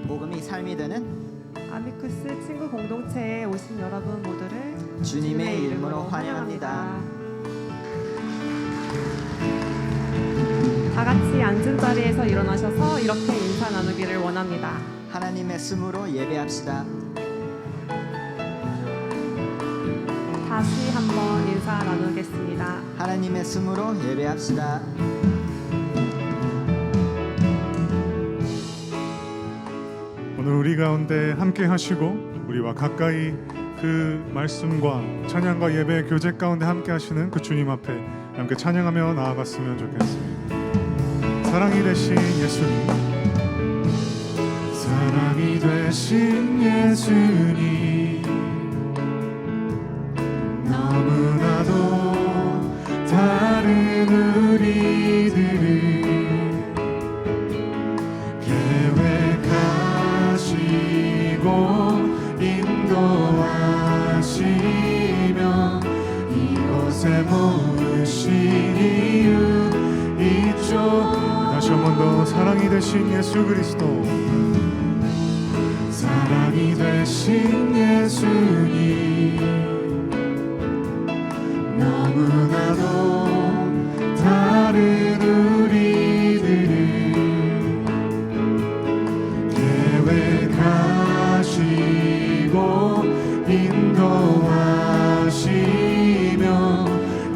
복음이 삶이 되는 아미쿠스 친구 공동체에 오신 여러분 모두를 주님의 이름으로 환영합니다. 다 같이 앉은 자리에서 일어나셔서 이렇게 인사 나누기를 원합니다. 하나님의 숨으로 예배합시다. 다시 한번 인사 나누겠습니다. 하나님의 숨으로 예배합시다. 오늘 우리 가운데 함께 하시고 우리와 가까이 그 말씀과 찬양과 예배 교제 가운데 함께 하시는 그 주님 앞에 함께 찬양하며 나아갔으면 좋겠습니다. 사랑이 되신 예수님, 사랑이 되신 예수님, 너무나도 다른 우리들을 인도하시며 이곳에 모으신 이유 있죠. 다시 한 번 더 사랑이 되신 예수 그리스도, 사랑이 되신 예수님, 너무나도 다른 우리들을 계획하시고 인도하시며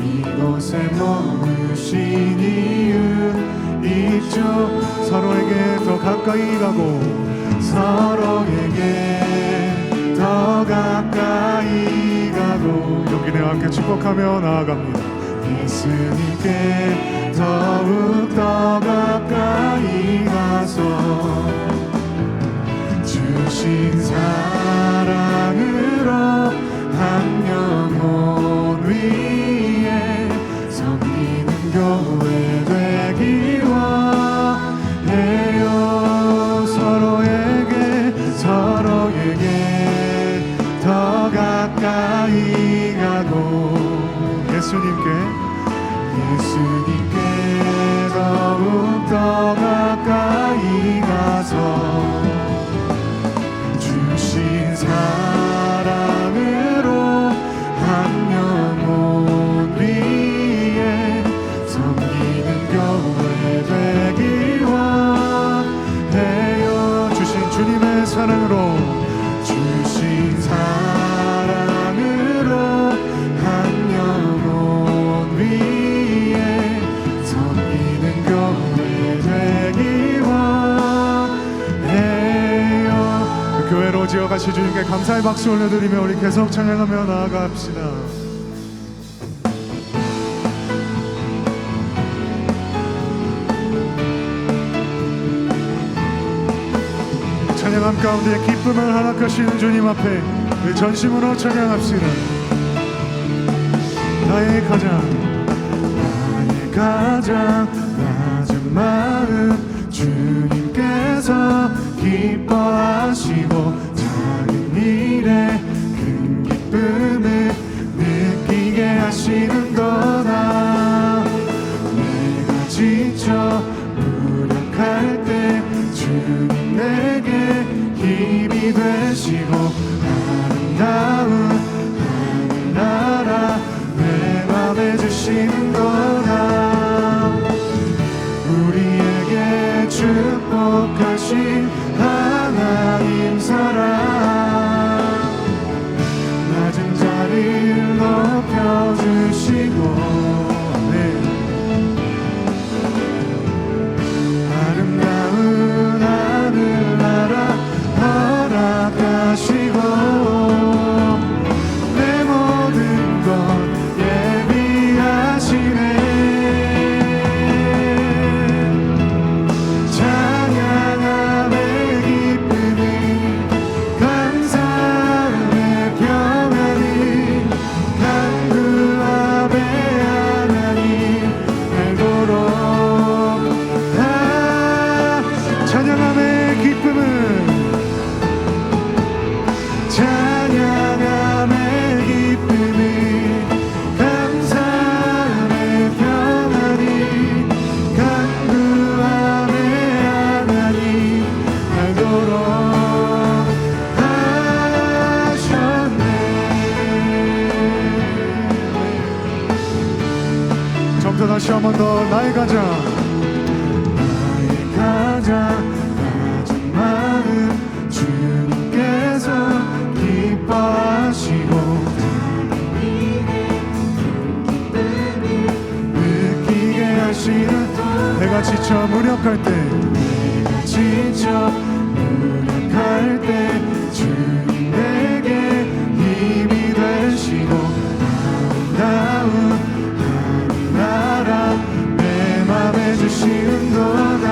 이곳에 모으신 이유 있죠. 서로에게 더 가까이 가고 서로에게 더 가까이 가고 여기 내와 함께 축복하며 나아갑니다. 예수님께 더욱 더 가까이 가서 주신 사랑으로 한 영혼 위에 섬기는 교회 되기 원해요. 서로에게 더 가까이 가고 예수님께 더욱 더 가까이 가서 주신 사랑으로 한 영혼 위에 섬기는 교회 되기 원해요. 주신 주님의 사랑으로, 주신 사랑으로 한 영혼 위에 섬기는 교회 되기 원해요. 교회로 지어가신 주님께 감사의 박수 올려드리며 우리 계속 찬양하며 나아갑시다. 찬양함 가운데 기쁨을 허락하시는 주님 앞에 우리 전심으로 찬양합시다. 나의 가장 낮은 마음 주님께서 기뻐하시고 작은 일에 큰 기쁨을 느끼게 하시는 거다. 내가 지쳐 무력할 때 주님 내게 힘이 되시고 아름다운 하늘나라 내 맘에 주시는 거다. 우리에게 축복하신 하나님 사랑, 낮은 자리를 높여주시고 아름다운 하늘나라 허락하시고 내 모든 것 예비하시네. 찬양함의 기쁨이 한 번 더 나의 가장 낮은 마음 주님께서 기뻐하시고 느끼게 하시는 내가 지쳐 무력할 때 주님 내게 힘이 되시고 아름다운 하늘나라 내 맘에 주시는도다.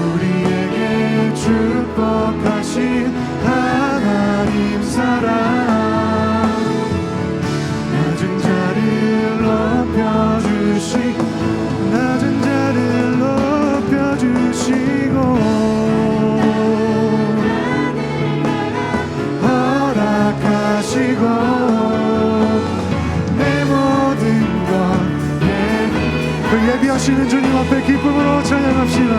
우리에게 축복하신 하나님 사랑 낮은 자를 높여주시고 허락하시고 내 모든 것 그 예비하시는 주님 앞에 기쁨으로 찬양합시다.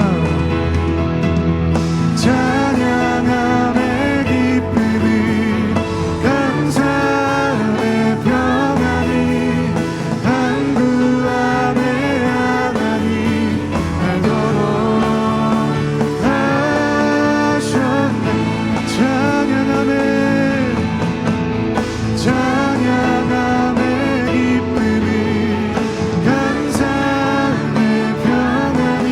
찬양함의 기쁨이 감사함의 평안이 간구함의 하나님 알도록 하셨네. 찬양함의 기쁨이 감사함의 평안이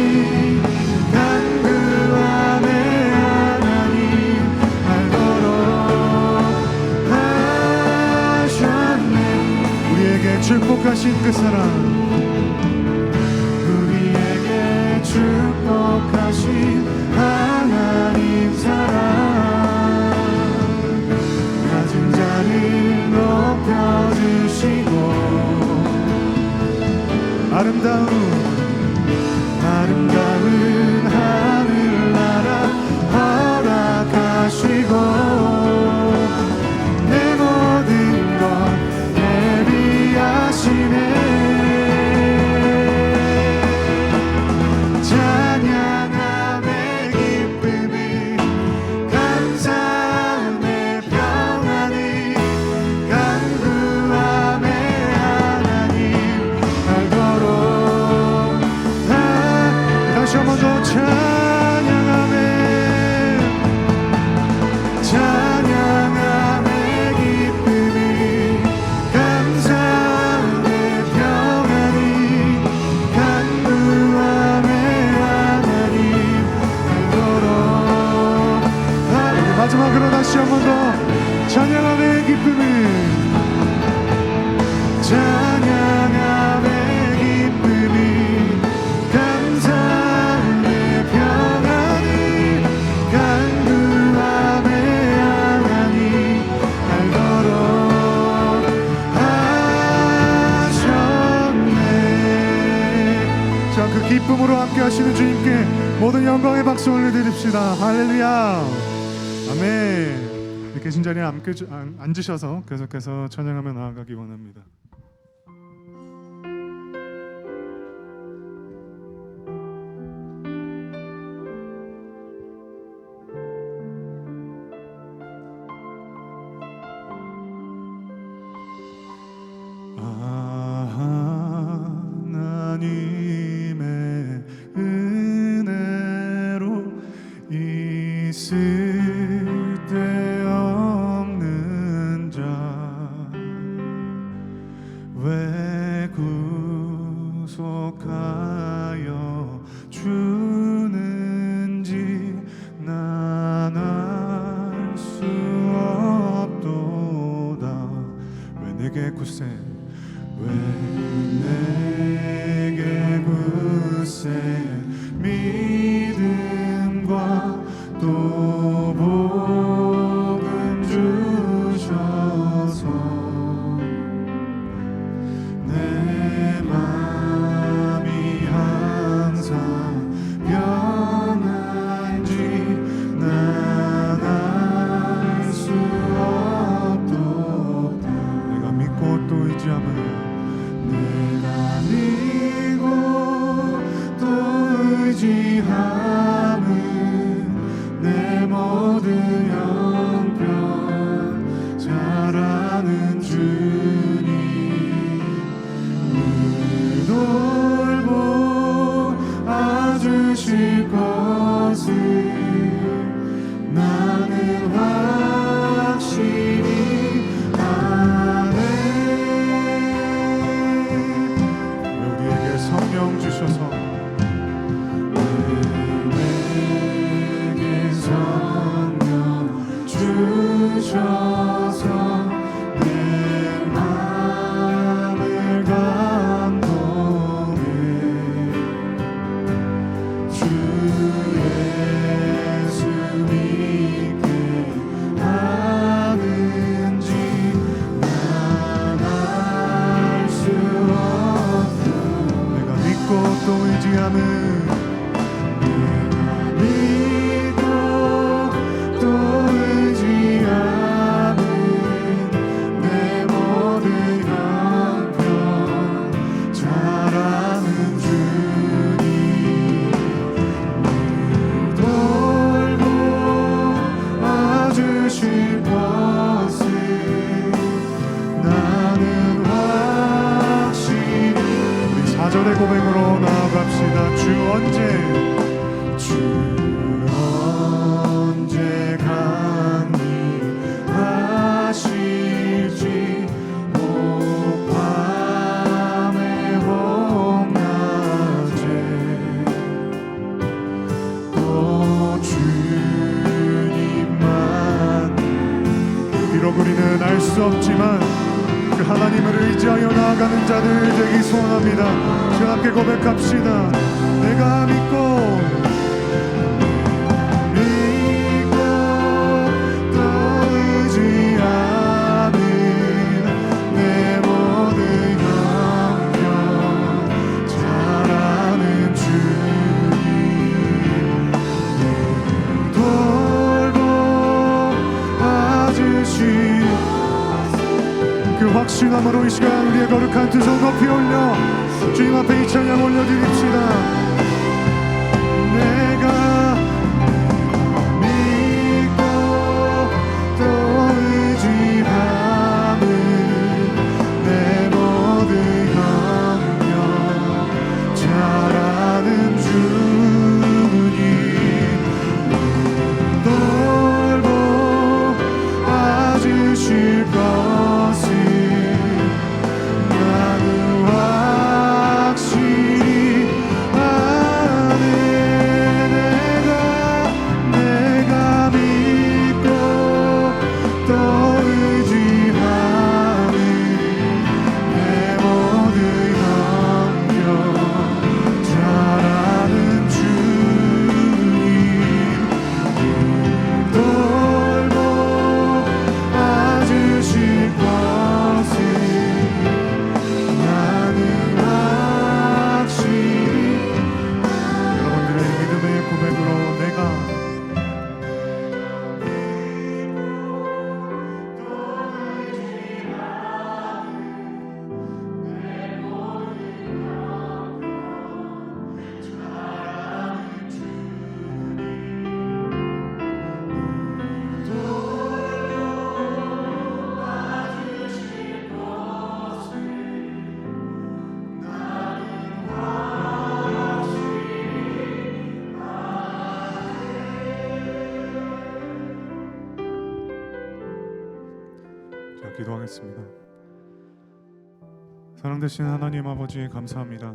간구함의 하나님 알도록 하셨네. 우리에게 축복하신 그 사랑 우리에게 축복하신 하나님 사랑 낮은 자를 높여주시고 아름다운 하늘나라 허락하시고 내 모든 것 예비하시네. 찬양함의 기쁨이 감사함의 평안이 간구함의 하나님 알도록 다시 한 번 더 찬양함의 기쁨이 감사함의 평안이 간구함의 하나님 알도록 마지막으로 다시 한 번 더 찬양함의 기쁨이 찬양함의 기쁨이 감사함의 평안이 간구함의 하나님 알도록 하셨네. 자, 그 기쁨으로 함께 하시는 주님께 모든 영광의 박수 올려드립시다. 할렐루야. 아멘. 계신 자리에 앉으셔서 계속해서 찬양하며 나아가기 원합니다. 하나님의 은혜로 있을 때 없는 자 왜 구속하여 주는지 난 알 수 없도다. 왜 내게 굳세 왜 내게 굳세 믿음과 또 복음 주셔서 내 맘이 항상 변한지 난 알 수 없도다. 내가 믿고 또 의지함을 내가 믿고 또 의지함은 내 모든 오셔서 내 맘을 감동해 주 예수 믿게 하는지 난 알 수 없다. 내가 믿고 또 의지함은 고백으로 나아갑시다. 주 언제 강림하실지 밤에 봄낮에 또 주님만. 비록 우리는 알 수 없지만 그 하나님을 의지하여 나아가는 자들 되기 소원합니다. 지금 함께 고백합시다. 내가 믿고 또 의지하는 내 모든 영역 잘하는 주님 돌보아주시. 그 확신함으로 이 시간 우리의 거룩한 두 손 높이 올려 주님 앞에 이 찬양 올려드립시다. 내가 믿고 또 의지하는 내 모든 영역 잘하는 주님 돌보아주실 것을 기도하겠습니다. 사랑되신 하나님 아버지 감사합니다.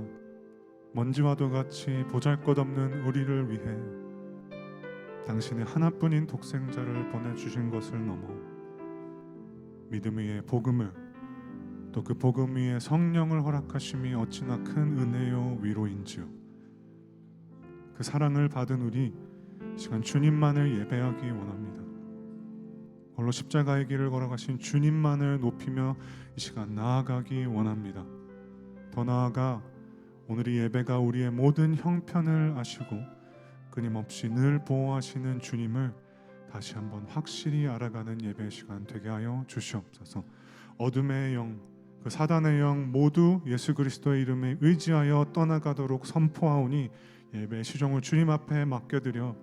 먼지와도 같이 보잘것없는 우리를 위해 당신의 하나뿐인 독생자를 보내주신 것을 넘어 믿음 위에 복음을 또 그 복음 위에 성령을 허락하심이 어찌나 큰 은혜요 위로인지요. 그 사랑을 받은 우리 시간 주님만을 예배하기 원합니다. 홀로 십자가의 길을 걸어가신 주님만을 높이며 이 시간 나아가기 원합니다. 더 나아가 오늘 이 예배가 우리의 모든 형편을 아시고 끊임없이 늘 보호하시는 주님을 다시 한번 확실히 알아가는 예배 시간 되게 하여 주시옵소서. 어둠의 영, 그 사단의 영 모두 예수 그리스도의 이름에 의지하여 떠나가도록 선포하오니 예배 시종을 주님 앞에 맡겨드려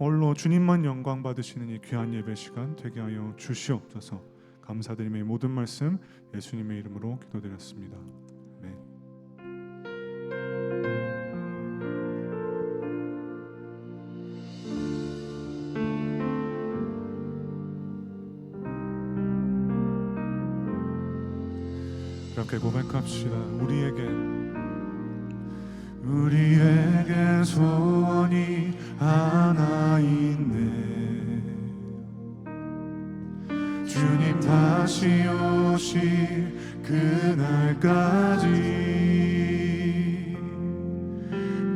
홀로 주님만 영광 받으시는 이 귀한 예배 시간 되게 하여 주시옵소서. 감사드리며 이 모든 말씀 예수님의 이름으로 기도드렸습니다. 아멘. 이렇게 고백합시다. 우리에게 소원이 하나 있네. 다시 오실 그날까지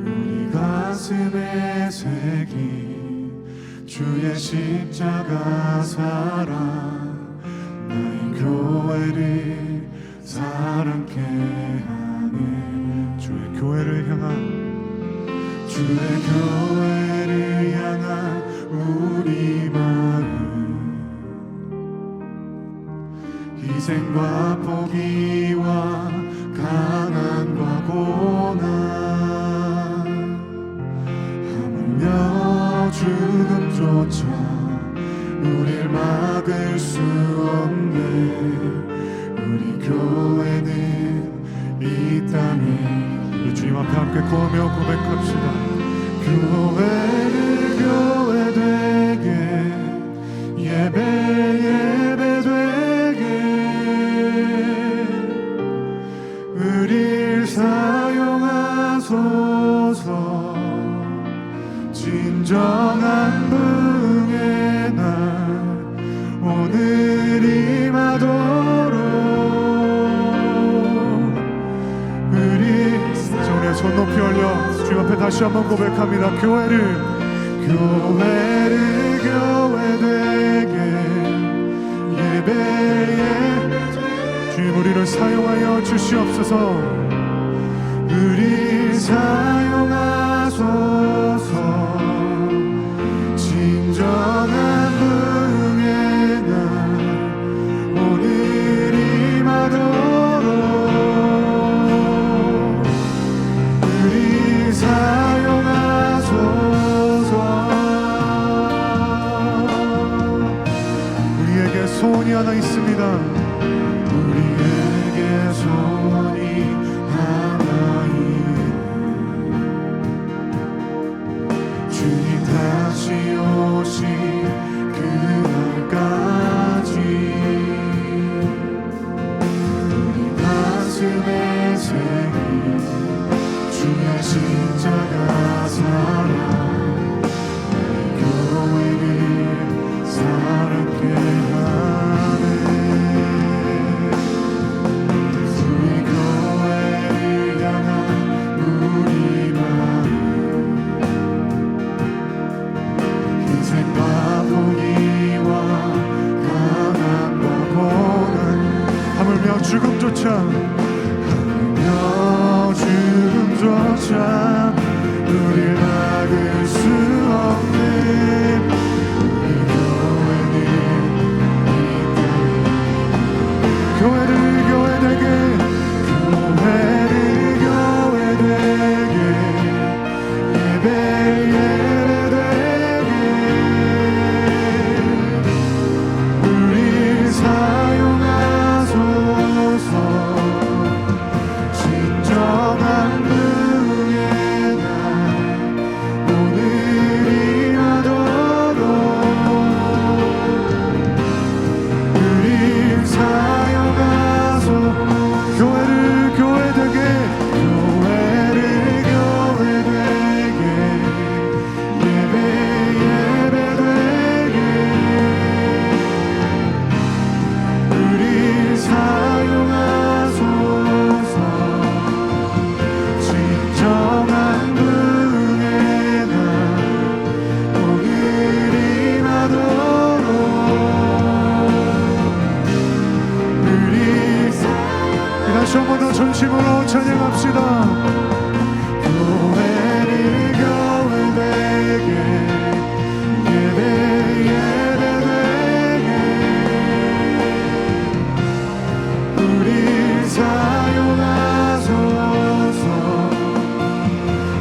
우리 가슴에 새긴 주의 십자가 사랑 나의 교회를 사랑케 하네. 주의 교회를 향한 우리 마음 희생과 포기와 가난과 고난 하물며 죽음조차 우릴 막을 수 없네. 우리 교회는 이 땅에 주님 앞에 함께 구하며 고백합시다. 교회를 교회되게 예배 예배되게 우릴 사용하소서. 진정한 부흥의 날 오늘 임하도록 우리 손 높이 올려 주님 앞에 다시 한번 고백합니다. 교회를 교회되게 예배에 주님 우리를 사용하여 주시옵소서. 우리 사용하소서. 진정한 부흥의 날 오늘 임하도록 사용하소서. 우리에게 소원이 하나 있습니다. 우리에게 소원이 하나 있네. 주님 다시 오실 그날까지 우리 가슴에 새긴 주의 십자가 사랑 교회를 사랑케 하네. 우리 교회를 향한 우리 마음 희생과 포기와 가난과 고난 하물며 죽음조차 우릴 막을 수 없네. 우리 교회는 이 땅에 교회를 교회되게 예배 예배되게 우릴 사용하소서. 진정한 다시 한 번 더 전심으로 찬양합시다. 교회를 교회되게 예배 예배되게 우릴 사용하소서.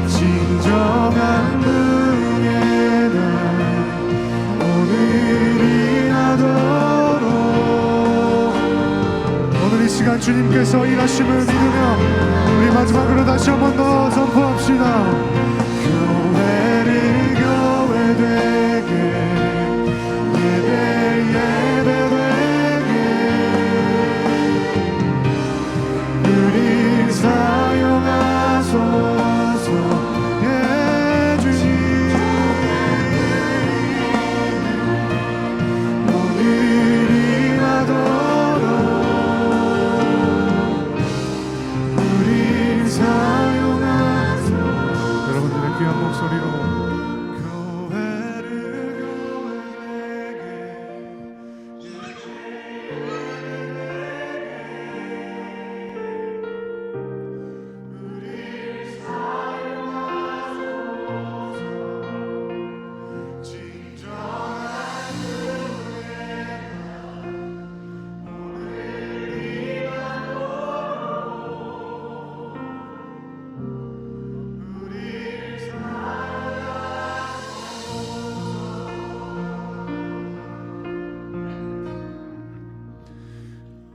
진정한 부흥의 날 오늘이 나도록 오늘 이 시간 주님께서 일하심을 믿으며 우리 마지막으로 다시 한 번 더 선포합시다. 교회를 교회되게 예배 예배되게 우릴 사용하소서. 예 주님 오늘이 나도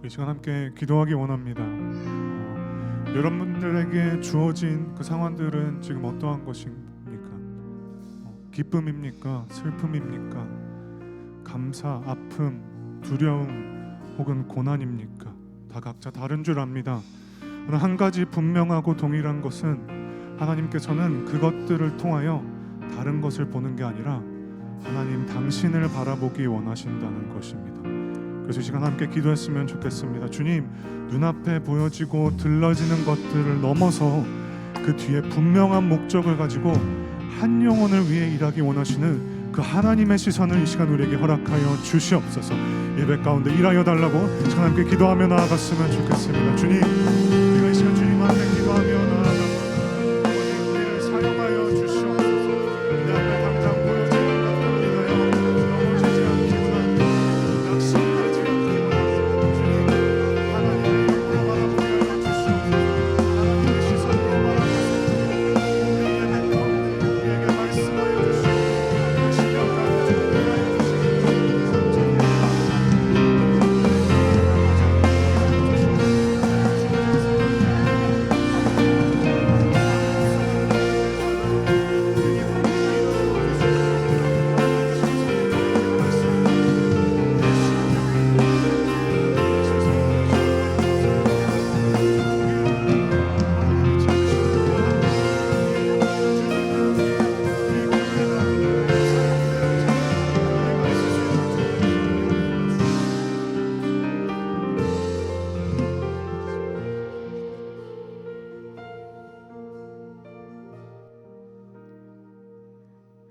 이 시간 함께 기도하기 원합니다. 여러분들에게 주어진 그 상황들은 지금 어떠한 것입니까? 기쁨입니까? 슬픔입니까? 감사, 아픔, 두려움 혹은 고난입니까? 다 각자 다른 줄 압니다. 오늘 한 가지 분명하고 동일한 것은 하나님께서는 그것들을 통하여 다른 것을 보는 게 아니라 하나님 당신을 바라보기 원하신다는 것입니다. 그래서 이 시간 함께 기도했으면 좋겠습니다. 주님, 눈앞에 보여지고 들러지는 것들을 넘어서 그 뒤에 분명한 목적을 가지고 한 영혼을 위해 일하기 원하시는 그 하나님의 시선을 이 시간 우리에게 허락하여 주시옵소서. 예배 가운데 일하여 달라고 이 시간 함께 기도하며 나아갔으면 좋겠습니다. 주님, 우리가 이 시간 주님 앞에 기도하며 나아갑니다. 아버지, 우리를 사용하여 주시옵소서. 내 앞에 당장 보여지는 것들 믿어요. 넘어지지 않기를 원합니다. 낙심하지 않기를 원합니다. 주님, 하나님의 영으로 바라보게 하여 주시옵소서. 하나님의 시선으로 바라보세요. 오늘 예배 가운데 우리에게 말씀하여 주시옵소서. 그 시간까지 준비하여 주시옵소서.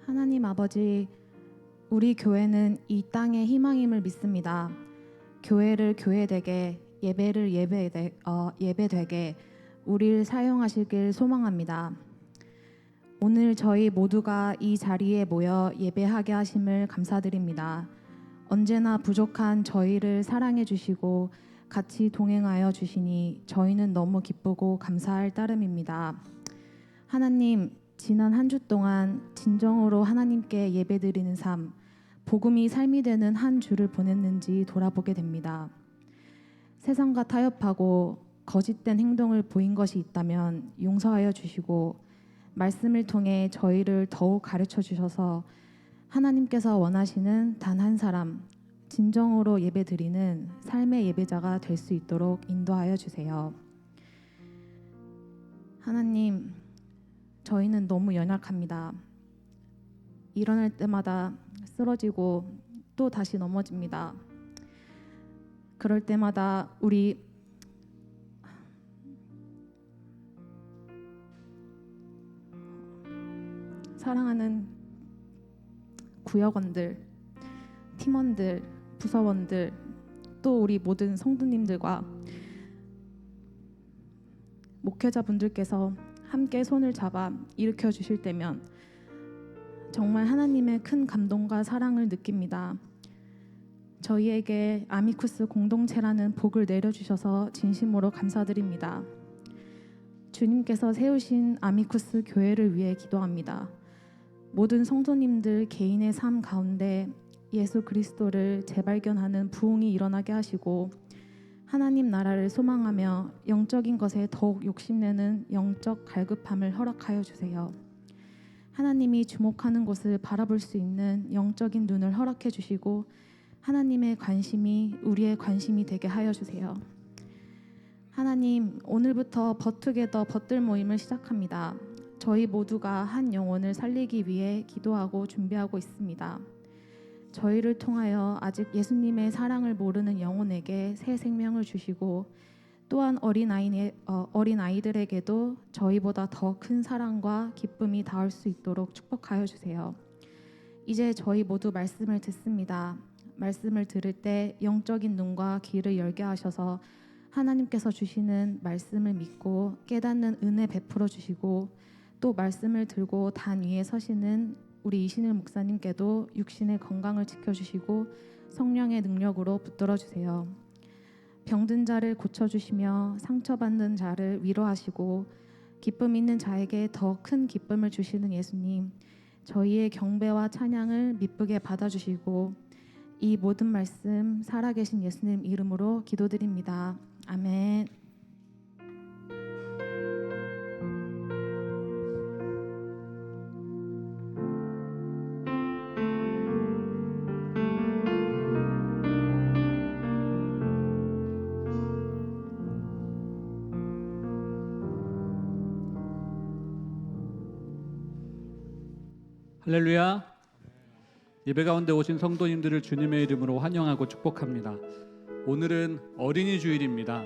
하나님 아버지, 우리 교회는 이 땅의 희망임을 믿습니다. 교회를 교회되게, 예배를 예배되게 우리를 사용하시길 소망합니다. 오늘 저희 모두가 이 자리에 모여 예배하게 하심을 감사드립니다. 언제나 부족한 저희를 사랑해 주시고 같이 동행하여 주시니 저희는 너무 기쁘고 감사할 따름입니다. 하나님, 지난 한 주 동안 진정으로 하나님께 예배드리는 삶, 복음이 삶이 되는 한 주를 보냈는지 돌아보게 됩니다. 세상과 타협하고 거짓된 행동을 보인 것이 있다면 용서하여 주시고 말씀을 통해 저희를 더욱 가르쳐 주셔서 하나님께서 원하시는 단 한 사람, 진정으로 예배드리는 삶의 예배자가 될 수 있도록 인도하여 주세요. 하나님, 저희는 너무 연약합니다. 일어날 때마다 쓰러지고 또 다시 넘어집니다. 그럴 때마다 우리 사랑하는 구역원들, 팀원들, 부서원들, 또 우리 모든 성도님들과 목회자분들께서 함께 손을 잡아 일으켜 주실 때면 정말 하나님의 큰 감동과 사랑을 느낍니다. 저희에게 아미쿠스 공동체라는 복을 내려주셔서 진심으로 감사드립니다. 주님께서 세우신 아미쿠스 교회를 위해 기도합니다. 모든 성도님들 개인의 삶 가운데 예수 그리스도를 재발견하는 부흥이 일어나게 하시고 하나님 나라를 소망하며 영적인 것에 더욱 욕심내는 영적 갈급함을 허락하여 주세요. 하나님이 주목하는 곳을 바라볼 수 있는 영적인 눈을 허락해 주시고 하나님의 관심이 우리의 관심이 되게 하여 주세요. 하나님, 오늘부터 버투게더 벗들 모임을 시작합니다. 저희 모두가 한 영혼을 살리기 위해 기도하고 준비하고 있습니다. 저희를 통하여 아직 예수님의 사랑을 모르는 영혼에게 새 생명을 주시고 또한 어린아이들에게도 저희보다 더 큰 사랑과 기쁨이 닿을 수 있도록 축복하여 주세요. 이제 저희 모두 말씀을 듣습니다. 말씀을 들을 때 영적인 눈과 귀를 열게 하셔서 하나님께서 주시는 말씀을 믿고 깨닫는 은혜 베풀어 주시고 또 말씀을 들고 단 위에 서시는 우리 이신일 목사님께도 육신의 건강을 지켜주시고 성령의 능력으로 붙들어 주세요. 병든 자를 고쳐주시며 상처받는 자를 위로하시고 기쁨 있는 자에게 더 큰 기쁨을 주시는 예수님, 저희의 경배와 찬양을 미쁘게 받아주시고 이 모든 말씀 살아계신 예수님 이름으로 기도드립니다. 아멘. 할렐루야. 예배 가운데 오신 성도님들을 주님의 이름으로 환영하고 축복합니다. 오늘은 어린이 주일입니다.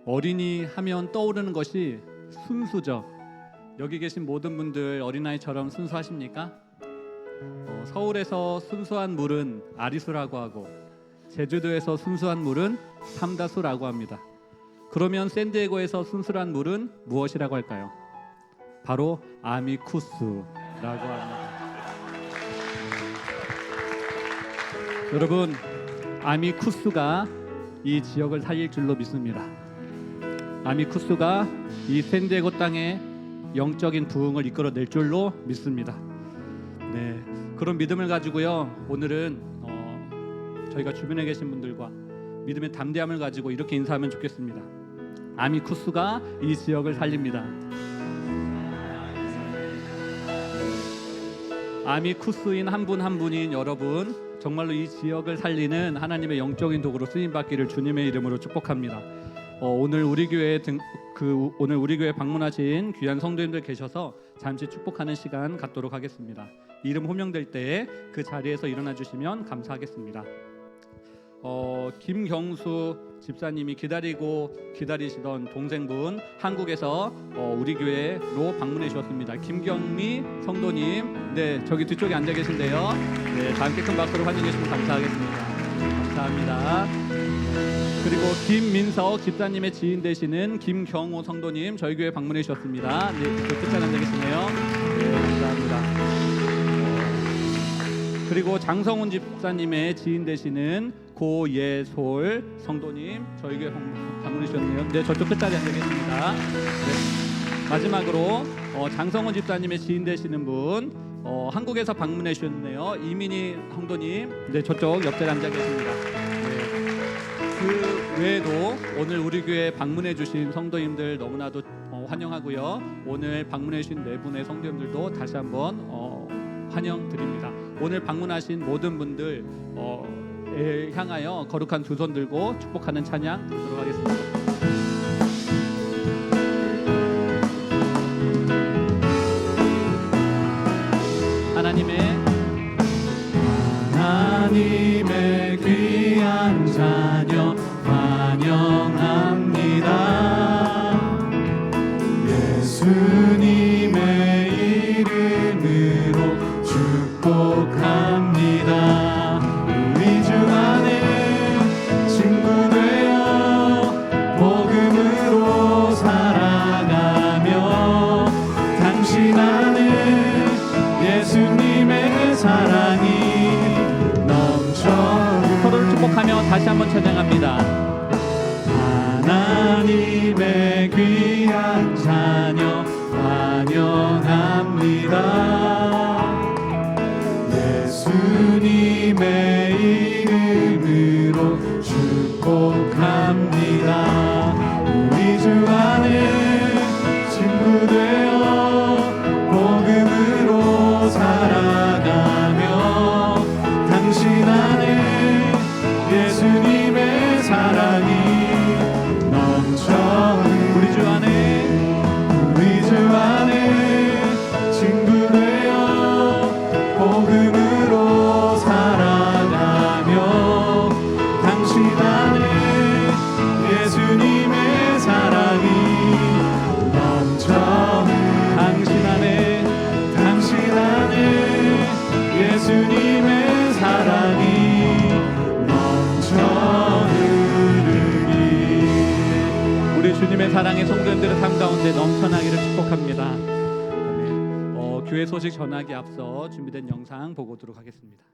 어린이 하면 떠오르는 것이 순수죠. 여기 계신 모든 분들 어린아이처럼 순수하십니까? 서울에서 순수한 물은 아리수라고 하고 제주도에서 순수한 물은 삼다수라고 합니다. 그러면 샌디에고에서 순수한 물은 무엇이라고 할까요? 바로 아미쿠스라고 합니다. 여러분, 아미쿠스가 이 지역을 살릴 줄로 믿습니다. 아미쿠스가 이 샌디에고 땅에 영적인 부흥을 이끌어낼 줄로 믿습니다. 네, 그런 믿음을 가지고요, 오늘은 저희가 주변에 계신 분들과 믿음의 담대함을 가지고 이렇게 인사하면 좋겠습니다. 아미쿠스가 이 지역을 살립니다. 아미쿠스인 한 분 한 분인 여러분, 정말로 이 지역을 살리는 하나님의 영적인 도구로 쓰임 받기를 주님의 이름으로 축복합니다. 오늘 우리 교회 오늘 우리 교회 방문하신 귀한 성도님들 계셔서 잠시 축복하는 시간 갖도록 하겠습니다. 이름 호명될 때에 그 자리에서 일어나 주시면 감사하겠습니다. 김경수 집사님이 기다리시던 동생분 한국에서 우리 교회로 방문해 주셨습니다. 김경미 성도님, 네, 저기 뒤쪽에 앉아 계신데요. 네, 다 함께 큰 박수로 환영해 주시면 감사하겠습니다. 감사합니다. 그리고 김민석 집사님의 지인 되시는 김경호 성도님, 저희 교회 방문해 주셨습니다. 네, 그 끝에 앉아 계시네요. 네, 감사합니다. 그리고 장성훈 집사님의 지인 되시는 고예솔 성도님, 저희 교회 방문해 주셨네요. 네, 저쪽 끝자리에 앉아 계십니다. 네. 마지막으로 장성훈 집사님의 지인 되시는 분, 한국에서 방문해 주셨네요. 이민희 성도님, 네, 저쪽 옆자리에 앉아 계십니다. 네. 그 외에도 오늘 우리 교회 방문해 주신 성도님들 너무나도 환영하고요. 오늘 방문해 주신 네 분의 성도님들도 다시 한번 환영드립니다. 오늘 방문하신 모든 분들 향하여 거룩한 두 손 들고 축복하는 찬양 드리도록 하겠습니다. 하나님의 귀한 자녀 환영합니다. 예수님의 이름으로 축복합니다. 우리 주 안에 친구 되어 복음으로 살아가며 당신 안에 예수님의 사랑이 넘쳐. 서로를 축복하며 다시 한번 찬양합니다. 하나님의 귀한 자녀 환영합니다. 예수님의 이름으로 축복합니다. 우리 주 안에 친구 되어 복음으로 살아가며 당신 안에 예수님의 사랑이 넘쳐. 우리 주 안에 친구 되어 복음으로 살아가며 당신 안에 예수님의 사랑이 넘쳐. 당신 안에 예수님의 사랑이 넘쳐 흐르니. 우리 주님의 사랑의 성도님들의 삶 가운데 넘쳐나기를 축복합니다. 교회 소식 전하기 앞서 준비된 영상 보고 오도록 하겠습니다.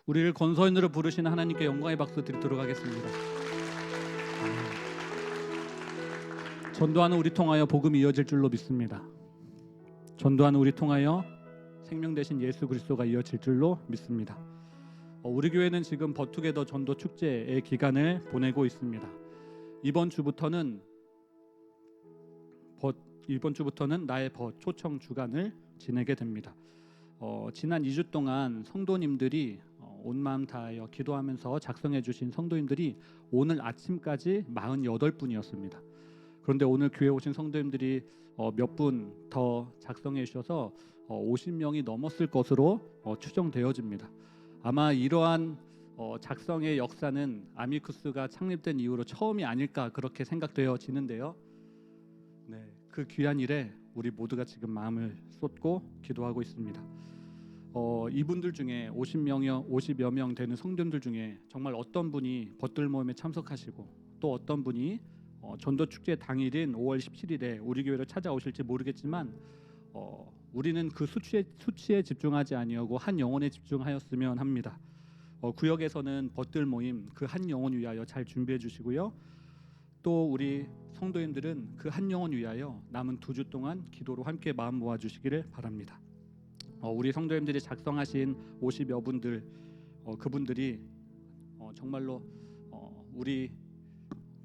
우리를 권서인으로 부르시는 하나님께 영광의 박수 드리도록 하겠습니다. 전도하는 우리 통하여 복음이 이어질 줄로 믿습니다. 전도하는 우리 통하여 생명 되신 예수 그리스도가 이어질 줄로 믿습니다. 우리 교회는 지금 버투게더 전도 축제의 기간을 보내고 있습니다. 이번 주부터는 나의 초청 주간을 지내게 됩니다. 지난 2주 동안 성도님들이 온 마음 다하여 기도하면서 작성해 주신 성도님들이 오늘 아침까지 48분이었습니다. 그런데 오늘 교회 오신 성도님들이 몇 분 더 작성해 주셔서 50명이 넘었을 것으로 추정되어집니다. 아마 이러한 작성의 역사는 아미쿠스가 창립된 이후로 처음이 아닐까 그렇게 생각되어지는데요. 네, 그 귀한 일에 우리 모두가 지금 마음을 쏟고 기도하고 있습니다. 이분들 중에 50여 명 되는 성도님들 중에 정말 어떤 분이 벗들 모임에 참석하시고 또 어떤 분이 전도 축제 당일인 5월 17일에 우리 교회로 찾아오실지 모르겠지만 우리는 그 수치에 집중하지 아니하고 한 영혼에 집중하였으면 합니다. 구역에서는 벗들 모임 그 한 영혼 위하여 잘 준비해 주시고요. 또 우리 성도님들은 그 한 영혼 위하여 남은 2주 동안 기도로 함께 마음 모아 주시기를 바랍니다. 우리 성도님들이 작성하신 50여 분들 그분들이 정말로 우리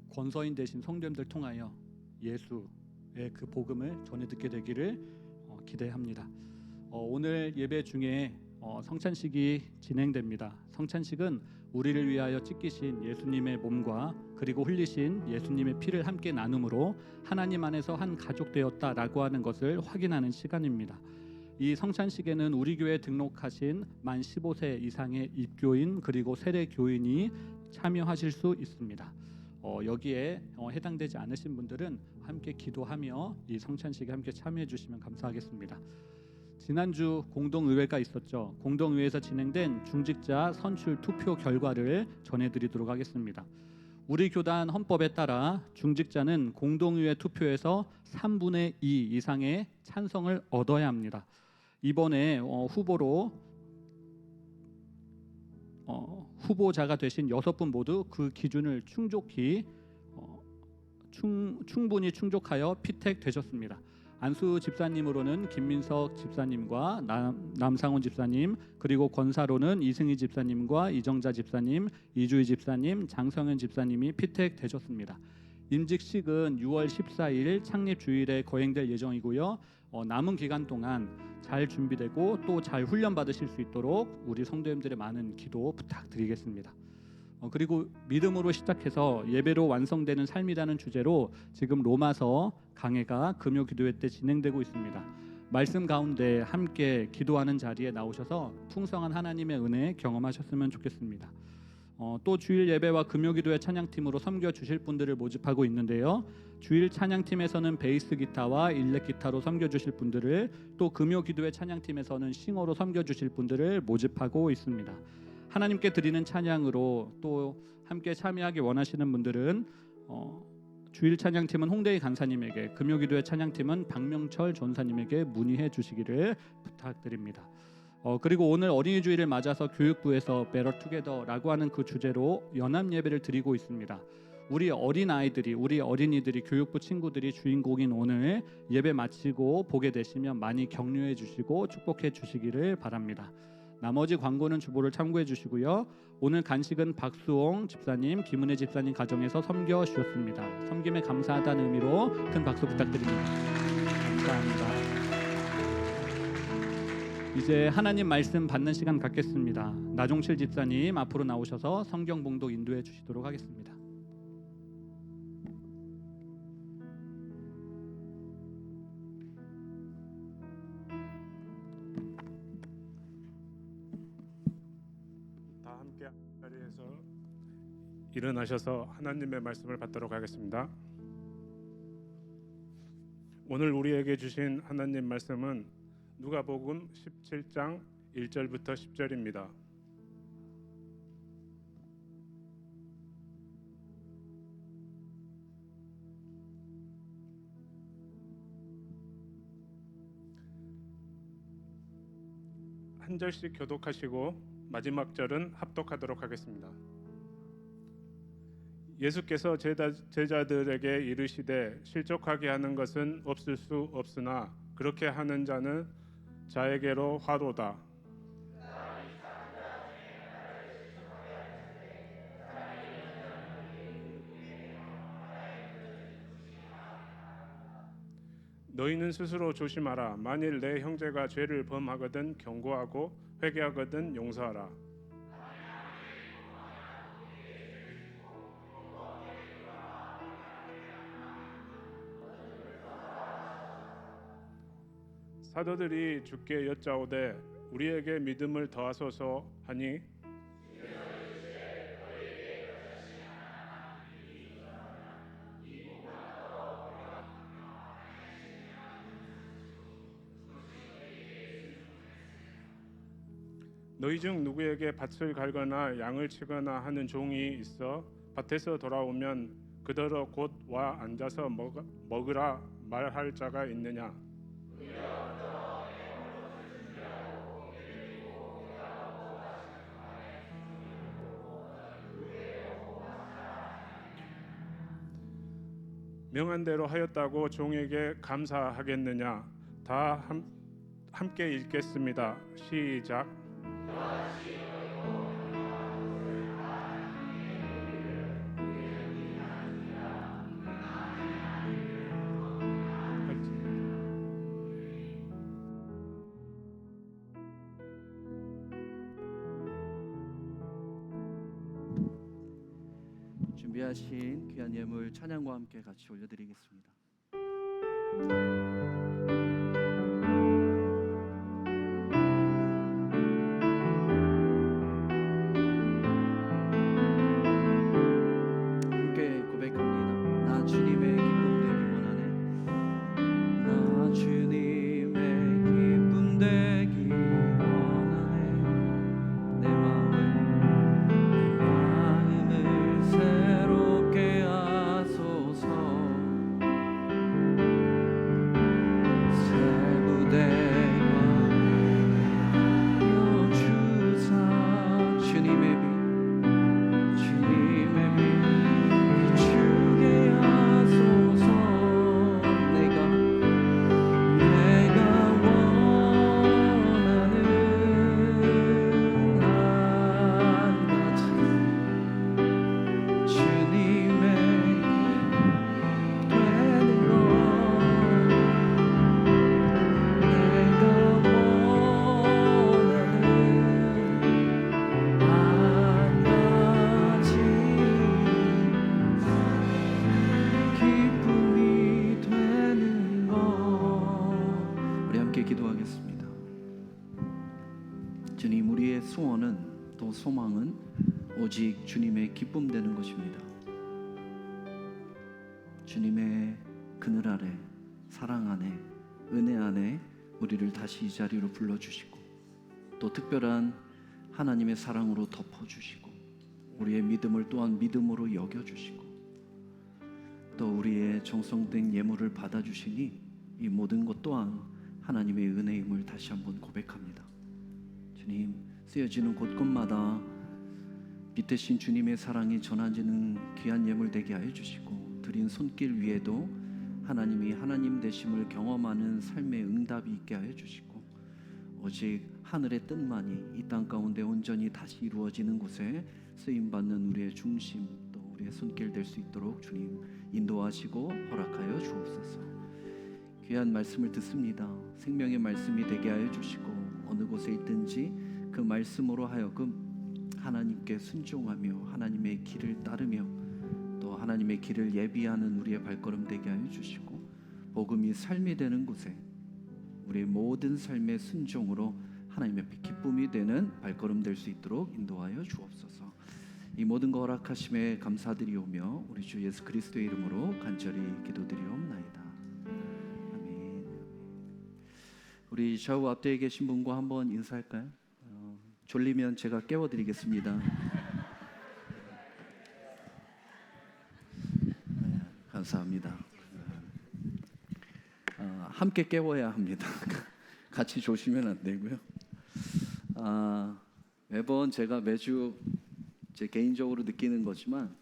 권서인 되신 성도님들 통하여 예수의 그 복음을 전해 듣게 되기를 기대합니다. 오늘 예배 중에 성찬식이 진행됩니다. 성찬식은 우리를 위하여 찢기신 예수님의 몸과 그리고 흘리신 예수님의 피를 함께 나눔으로 하나님 안에서 한 가족 되었다라고 하는 것을 확인하는 시간입니다. 이 성찬식에는 우리 교회에 등록하신 만 15세 이상의 입교인 그리고 세례 교인이 참여하실 수 있습니다. 여기에 해당되지 않으신 분들은 함께 기도하며 이 성찬식에 함께 참여해 주시면 감사하겠습니다. 지난주 공동의회가 있었죠. 공동의회에서 진행된 중직자 선출 투표 결과를 전해드리도록 하겠습니다. 우리 교단 헌법에 따라 중직자는 공동의회 투표에서 3분의 2 이상의 찬성을 얻어야 합니다. 이번에 후보자가 되신 6분 모두 그 기준을 충분히 충족하여 피택되셨습니다. 안수 집사님으로는 김민석 집사님과 남상훈 집사님, 그리고 권사로는 이승희 집사님과 이정자 집사님, 이주희 집사님, 장성현 집사님이 피택되셨습니다. 임직식은 6월 14일 창립 주일에 거행될 예정이고요. 남은 기간 동안 잘 준비되고 또 잘 훈련 받으실 수 있도록 우리 성도님들의 많은 기도 부탁드리겠습니다. 그리고 믿음으로 시작해서 예배로 완성되는 삶이라는 주제로 지금 로마서 강해가 금요 기도회 때 진행되고 있습니다. 말씀 가운데 함께 기도하는 자리에 나오셔서 풍성한 하나님의 은혜 경험하셨으면 좋겠습니다. 또 주일 예배와 금요 기도회 찬양팀으로 섬겨 주실 분들을 모집하고 있는데요. 주일 찬양팀에서는 베이스 기타와 일렉 기타로 섬겨 주실 분들을, 또 금요 기도회 찬양팀에서는 싱어로 섬겨 주실 분들을 모집하고 있습니다. 하나님께 드리는 찬양으로 또 함께 참여하기 원하시는 분들은 주일 찬양팀은 홍대희 간사님에게, 금요 기도회 찬양팀은 박명철 전사님에게 문의해 주시기를 부탁드립니다. 그리고 오늘 어린이 주일을 맞아서 교육부에서 Better Together라고 하는 그 주제로 연합 예배를 드리고 있습니다. 우리 어린아이들이, 우리 어린이들이, 교육부 친구들이 주인공인 오늘 예배 마치고 보게 되시면 많이 격려해 주시고 축복해 주시기를 바랍니다. 나머지 광고는 주보를 참고해 주시고요. 오늘 간식은 박수홍 집사님, 김은혜 집사님 가정에서 섬겨 주셨습니다. 섬김에 감사하다는 의미로 큰 박수 부탁드립니다. 감사합니다. 이제 하나님 말씀 받는 시간 갖겠습니다. 나종실 집사님 앞으로 나오셔서 성경 봉독 인도해 주시도록 하겠습니다. 다 함께 자리에서 일어나셔서 하나님의 말씀을 받도록 하겠습니다. 오늘 우리에게 주신 하나님 말씀은 누가복음 17장 1절부터 10절입니다. 한 절씩 교독하시고 마지막 절은 합독하도록 하겠습니다. 예수께서 제자들에게 이르시되 실족하게 하는 것은 없을 수 없으나 그렇게 하는 자는 자에게로 화로다. 너희는 스스로 조심하라. 만일 내 형제가 죄를 범하거든 경고하고 회개하거든 용서하라. 사도들이 주께 여짜오되 우리에게 믿음을 더하소서 하니 너희 중 누구에게 밭을 갈거나 양을 치거나 하는 종이 있어 밭에서 돌아오면 그더러 곧 와 앉아서 먹으라 말할 자가 있느냐? 명한 대로 하였다고 종에게 감사하겠느냐? 다 함께 읽겠습니다. 시작. 준비하신 귀한 예물 찬양과 함께 같이 올려드리겠습니다. 함께 고백합니다. 나 주님의 기쁨 되기 원하네. 나 주님의 기쁨 되기 원하네. 내 마음을 새롭게 하소서. 새 부대가 여주사 주님의 빛 비추게 하소서. 내가 원하는 한 가지 주님의 되는 것. 내가 원하는 한 가지 기쁨이 되는 것. 우리 함께 기도하겠습니다. 주님, 우리의 소원은 또 소망은 오직 주님의 기쁨 되는 것입니다. 주님의 그늘 아래, 사랑 안에, 은혜 안에 우리를 다시 이 자리로 불러주시고 또 특별한 하나님의 사랑으로 덮어주시고 우리의 믿음을 또한 믿음으로 여겨주시고 또 우리의 정성된 예물을 받아주시니 이 모든 것 또한 하나님의 은혜임을 다시 한번 고백합니다. 주님, 쓰여지는 곳곳마다 빛대신 주님의 사랑이 전해지는 귀한 예물 되게 하여 주시고 드린 손길 위에도 하나님이 하나님 되심을 경험하는 삶의 응답이 있게 하여 주시고 오직 하늘의 뜻만이 이 땅 가운데 온전히 다시 이루어지는 곳에 쓰임받는 우리의 중심 또 우리의 손길 될 수 있도록 주님 인도하시고 허락하여 주옵소서. 귀한 말씀을 듣습니다. 생명의 말씀이 되게 하여 주시고 어느 곳에 있든지 그 말씀으로 하여금 하나님께 순종하며 하나님의 길을 따르며 또 하나님의 길을 예비하는 우리의 발걸음 되게 하여 주시고 복음이 삶이 되는 곳에 우리의 모든 삶의 순종으로 하나님의 앞에 기쁨이 되는 발걸음 될 수 있도록 인도하여 주옵소서. 이 모든 거 허락하심에 감사드리오며 우리 주 예수 그리스도의 이름으로 간절히 기도드리옵나이다. 아멘. 우리 좌우 앞뒤에 계신 분과 한번 인사할까요? 졸리면 제가 깨워드리겠습니다. 네, 감사합니다. 함께 깨워야 합니다. 같이 조시면 안 되고요. 매번 제가 매주 제 개인적으로 느끼는 거지만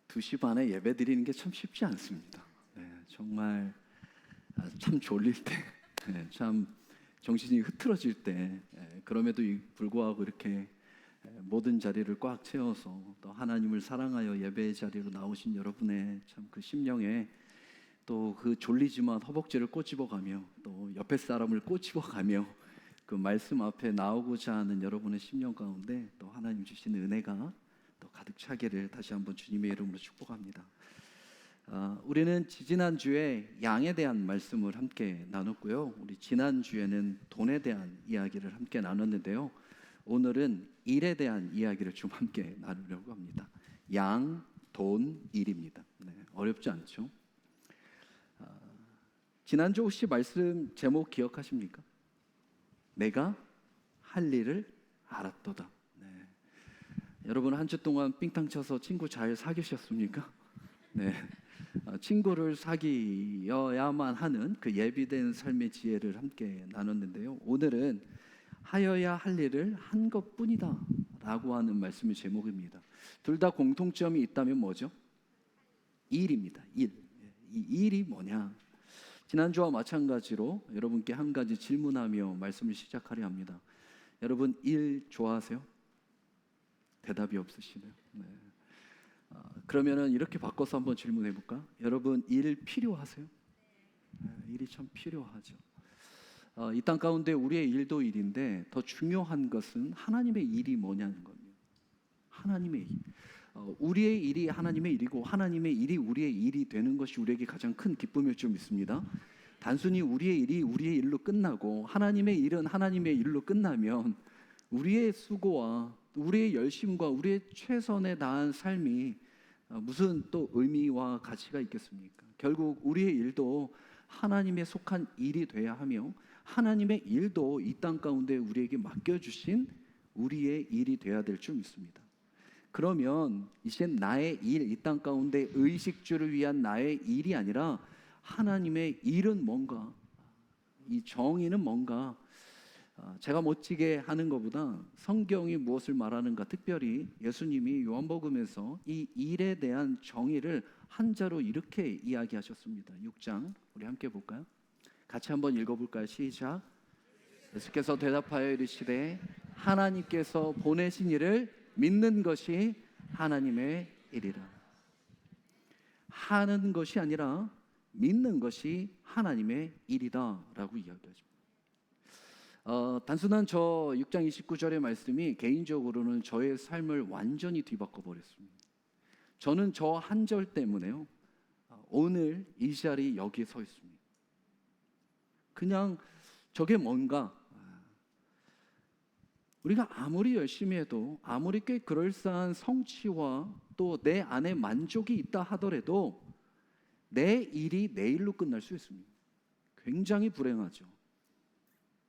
2시 반에 예배 드리는 게 참 쉽지 않습니다. 네, 정말 참 졸릴 때, 네, 참 정신이 흐트러질 때, 그럼에도 불구하고 이렇게 모든 자리를 꽉 채워서 또 하나님을 사랑하여 예배의 자리로 나오신 여러분의 참 그 심령에 또 그 졸리지만 허벅지를 꼬집어가며 또 옆에 사람을 꼬집어가며 그 말씀 앞에 나오고자 하는 여러분의 심령 가운데 또 하나님 주신 은혜가 또 가득 차기를 다시 한번 주님의 이름으로 축복합니다. 우리는 지지난주에 양에 대한 말씀을 함께 나눴고요. 우리 지난주에는 돈에 대한 이야기를 함께 나눴는데요. 오늘은 일에 대한 이야기를 좀 함께 나누려고 합니다. 양, 돈, 일입니다. 네, 어렵지 않죠? 지난주 혹시 말씀 제목 기억하십니까? 내가 할 일을 알았도다. 네. 여러분 한 주 동안 삥땅 쳐서 친구 잘 사귀셨습니까? 네. 친구를 사귀어야만 하는 그 예비된 삶의 지혜를 함께 나눴는데요. 오늘은 하여야 할 일을 한 것뿐이다 라고 하는 말씀의 제목입니다. 둘 다 공통점이 있다면 뭐죠? 일입니다. 일. 이 일이 뭐냐? 지난주와 마찬가지로 여러분께 한 가지 질문하며 말씀을 시작하려 합니다. 여러분 일 좋아하세요? 대답이 없으시네요. 네. 그러면은 이렇게 바꿔서 한번 질문해 볼까? 여러분 일 필요하세요? 네, 일이 참 필요하죠. 이 땅 가운데 우리의 일도 일인데 더 중요한 것은 하나님의 일이 뭐냐는 겁니다. 하나님의 일. 우리의 일이 하나님의 일이고 하나님의 일이 우리의 일이 되는 것이 우리에게 가장 큰 기쁨일 줄 믿습니다. 단순히 우리의 일이 우리의 일로 끝나고 하나님의 일은 하나님의 일로 끝나면 우리의 수고와 우리의 열심과 우리의 최선에 다한 삶이 무슨 또 의미와 가치가 있겠습니까? 결국 우리의 일도 하나님에 속한 일이 돼야 하며 하나님의 일도 이 땅 가운데 우리에게 맡겨주신 우리의 일이 돼야 될 줄 믿습니다. 그러면 이제 나의 일, 이 땅 가운데 의식주를 위한 나의 일이 아니라 하나님의 일은 뭔가, 이 정의는 뭔가, 제가 멋지게 하는 것보다 성경이 무엇을 말하는가, 특별히 예수님이 요한복음에서 이 일에 대한 정의를 한자로 이렇게 이야기하셨습니다. 6장 우리 함께 볼까요? 같이 한번 읽어볼까요? 시작. 예수께서 대답하여 이르시되 하나님께서 보내신 이를 믿는 것이 하나님의 일이라. 하는 것이 아니라 믿는 것이 하나님의 일이다 라고 이야기하죠. 단순한 저 6장 29절의 말씀이 개인적으로는 저의 삶을 완전히 뒤바꿔 버렸습니다. 저는 저 한 절 때문에요, 오늘 이 자리 여기에 서 있습니다. 그냥 저게 뭔가, 우리가 아무리 열심히 해도 아무리 꽤 그럴싸한 성취와 또 내 안에 만족이 있다 하더라도 내 일이 내일로 끝날 수 있습니다. 굉장히 불행하죠.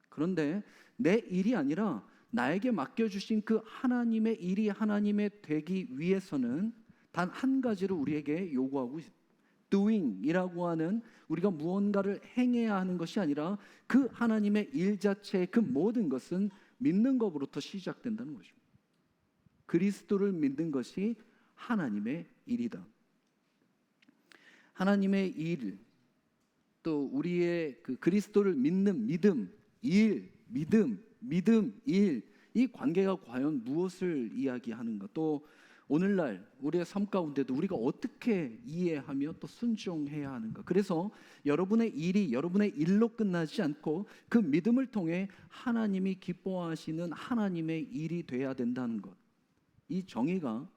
그런데 내 일이 아니라 나에게 맡겨주신 그 하나님의 일이 하나님의 되기 위해서는 단 한 가지를 우리에게 요구하고 있습니다. doing이라고 하는 우리가 무언가를 행해야 하는 것이 아니라 그 하나님의 일 자체의 그 모든 것은 믿는 것으로부터 시작된다는 것입니다. 그리스도를 믿는 것이 하나님의 일이다. 하나님의 일, 또 우리의 그 그리스도를 믿는 믿음, 일, 믿음, 일, 이 관계가 과연 무엇을 이야기하는가? 또 오늘날 우리의 삶 가운데도 우리가 어떻게 이해하며 또 순종해야 하는가? 그래서 여러분의 일이 여러분의 일로 끝나지 않고 그 믿음을 통해 하나님이 기뻐하시는 하나님의 일이 돼야 된다는 것. 이 정의가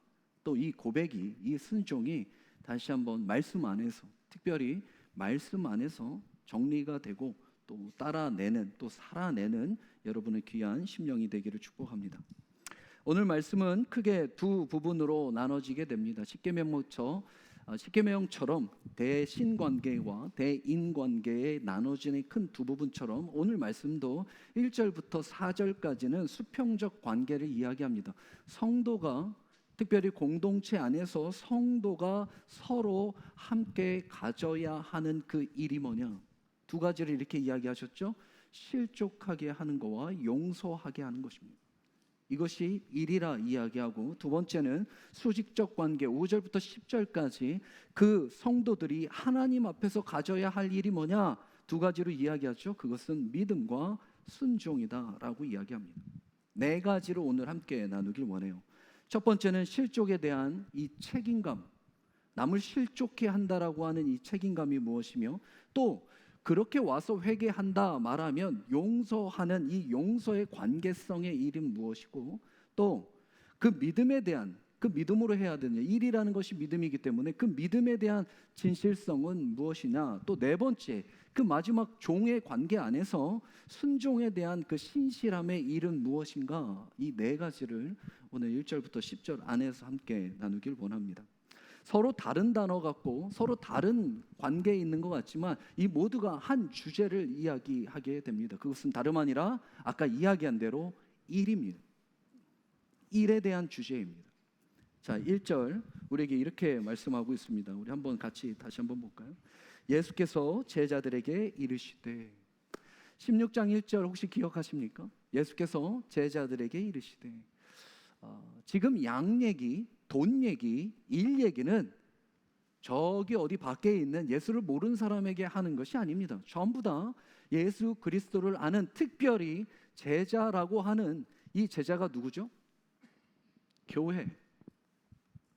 또 이 고백이, 이 순종이 다시 한번 말씀 안에서, 특별히 말씀 안에서 정리가 되고 또 따라내는, 또 살아내는 여러분의 귀한 심령이 되기를 축복합니다. 오늘 말씀은 크게 두 부분으로 나눠지게 됩니다. 십계명처럼 대신관계와 대인관계에 나눠지는 큰 두 부분처럼 오늘 말씀도 1절부터 4절까지는 수평적 관계를 이야기합니다. 성도가, 특별히 공동체 안에서 성도가 서로 함께 가져야 하는 그 일이 뭐냐? 두 가지를 이렇게 이야기하셨죠. 실족하게 하는 것과 용서하게 하는 것입니다. 이것이 일이라 이야기하고, 두 번째는 수직적 관계 5절부터 10절까지 그 성도들이 하나님 앞에서 가져야 할 일이 뭐냐, 두 가지로 이야기하죠. 그것은 믿음과 순종이다라고 이야기합니다. 네 가지로 오늘 함께 나누길 원해요. 첫 번째는 실족에 대한 이 책임감, 남을 실족해 한다라고 하는 이 책임감이 무엇이며, 또 그렇게 와서 회개한다 말하면 용서하는 이 용서의 관계성의 일은 무엇이고, 또 그 믿음에 대한, 그 믿음으로 해야 되는 일이라는 것이 믿음이기 때문에 그 믿음에 대한 진실성은 무엇이냐, 또 네 번째 그 마지막 종의 관계 안에서 순종에 대한 그 신실함의 일은 무엇인가, 이 네 가지를 오늘 1절부터 10절 안에서 함께 나누길 원합니다. 서로 다른 단어 같고 서로 다른 관계에 있는 것 같지만 이 모두가 한 주제를 이야기하게 됩니다. 그것은 다름 아니라 아까 이야기한 대로 일입니다. 일에 대한 주제입니다. 자, 1절 우리에게 이렇게 말씀하고 있습니다. 우리 한번 같이 다시 한번 볼까요? 예수께서 제자들에게 이르시되, 16장 1절 혹시 기억하십니까? 예수께서 제자들에게 이르시되, 지금 양 얘기, 돈 얘기, 일 얘기는 저기 어디 밖에 있는 예수를 모르는 사람에게 하는 것이 아닙니다. 전부 다 예수 그리스도를 아는, 특별히 제자라고 하는 이 제자가 누구죠? 교회.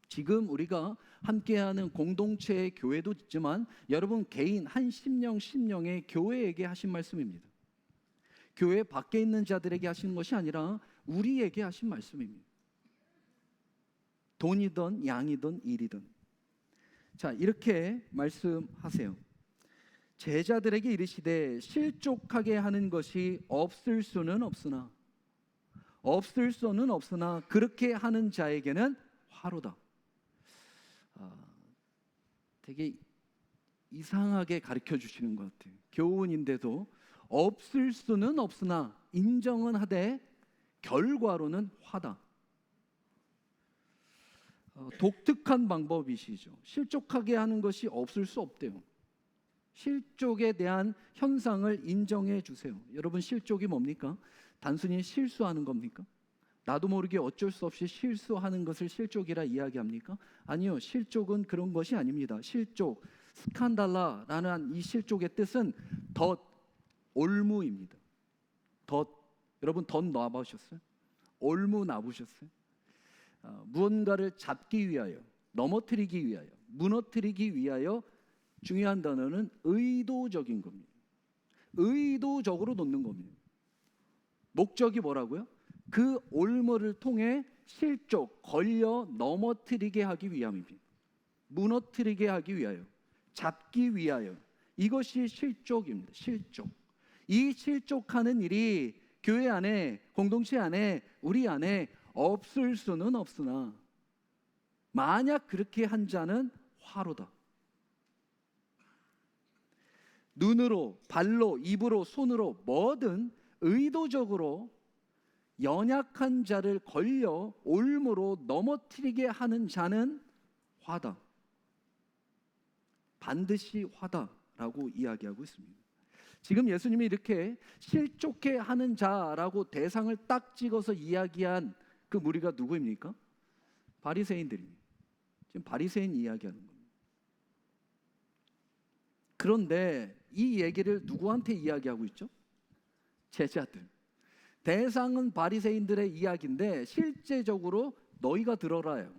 지금 우리가 함께하는 공동체의 교회도 있지만 여러분 개인 한 심령의 교회에게 하신 말씀입니다. 교회 밖에 있는 자들에게 하시는 것이 아니라 우리에게 하신 말씀입니다. 돈이든 양이든 일이든. 자, 이렇게 말씀하세요. 제자들에게 이르시되 실족하게 하는 것이 없을 수는 없으나 그렇게 하는 자에게는 화로다. 되게 이상하게 가르쳐 주시는 것 같아요. 교훈인데도 없을 수는 없으나 인정은 하되 결과로는 화다. 독특한 방법이시죠. 실족하게 하는 것이 없을 수 없대요. 실족에 대한 현상을 인정해 주세요. 여러분, 실족이 뭡니까? 단순히 실수하는 겁니까? 나도 모르게 어쩔 수 없이 실수하는 것을 실족이라 이야기합니까? 아니요, 실족은 그런 것이 아닙니다. 실족, 스칸달라라는 이 실족의 뜻은 덫, 올무입니다. 덫, 여러분 덫 놔보셨어요? 올무 놔보셨어요? 무언가를 잡기 위하여, 넘어뜨리기 위하여, 무너뜨리기 위하여 중요한 단어는 의도적인 겁니다. 의도적으로 놓는 겁니다. 목적이 뭐라고요? 그 올무를 통해 실족, 걸려 넘어뜨리게 하기 위함입니다. 무너뜨리게 하기 위하여, 잡기 위하여. 이것이 실족입니다. 실족. 이 실족하는 일이 교회 안에, 공동체 안에, 우리 안에 없을 수는 없으나 만약 그렇게 한 자는 화로다. 눈으로, 발로, 입으로, 손으로 뭐든 의도적으로 연약한 자를 걸려 올무로 넘어뜨리게 하는 자는 화다. 반드시 화다라고 이야기하고 있습니다. 지금 예수님이 이렇게 실족해 하는 자라고 대상을 딱 찍어서 이야기한 그 무리가 누구입니까? 바리새인들입니다. 지금 바리새인 이야기하는 겁니다. 그런데 이 얘기를 누구한테 이야기하고 있죠? 제자들. 대상은 바리새인들의 이야기인데 실제적으로 너희가 들어라요.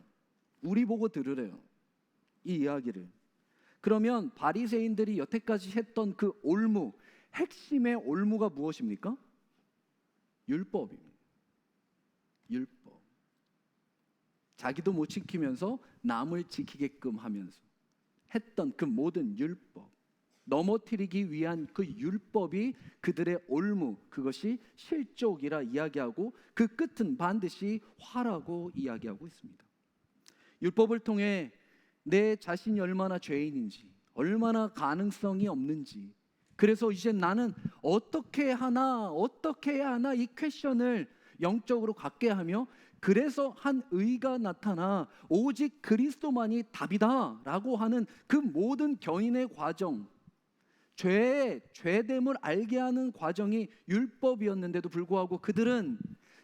우리 보고 들으래요. 이 이야기를. 그러면 바리새인들이 여태까지 했던 그 올무, 핵심의 올무가 무엇입니까? 율법입니다. 율법. 자기도 못 지키면서 남을 지키게끔 하면서 했던 그 모든 율법, 넘어뜨리기 위한 그 율법이 그들의 올무, 그것이 실족이라 이야기하고 그 끝은 반드시 화라고 이야기하고 있습니다. 율법을 통해 내 자신이 얼마나 죄인인지, 얼마나 가능성이 없는지, 그래서 이제 나는 어떻게 해야 하나 이 퀘션을 영적으로 갖게 하며, 그래서 한 의가 나타나 오직 그리스도만이 답이다 라고 하는 그 모든 견인의 과정, 죄됨을 알게 하는 과정이 율법이었는데도 불구하고 그들은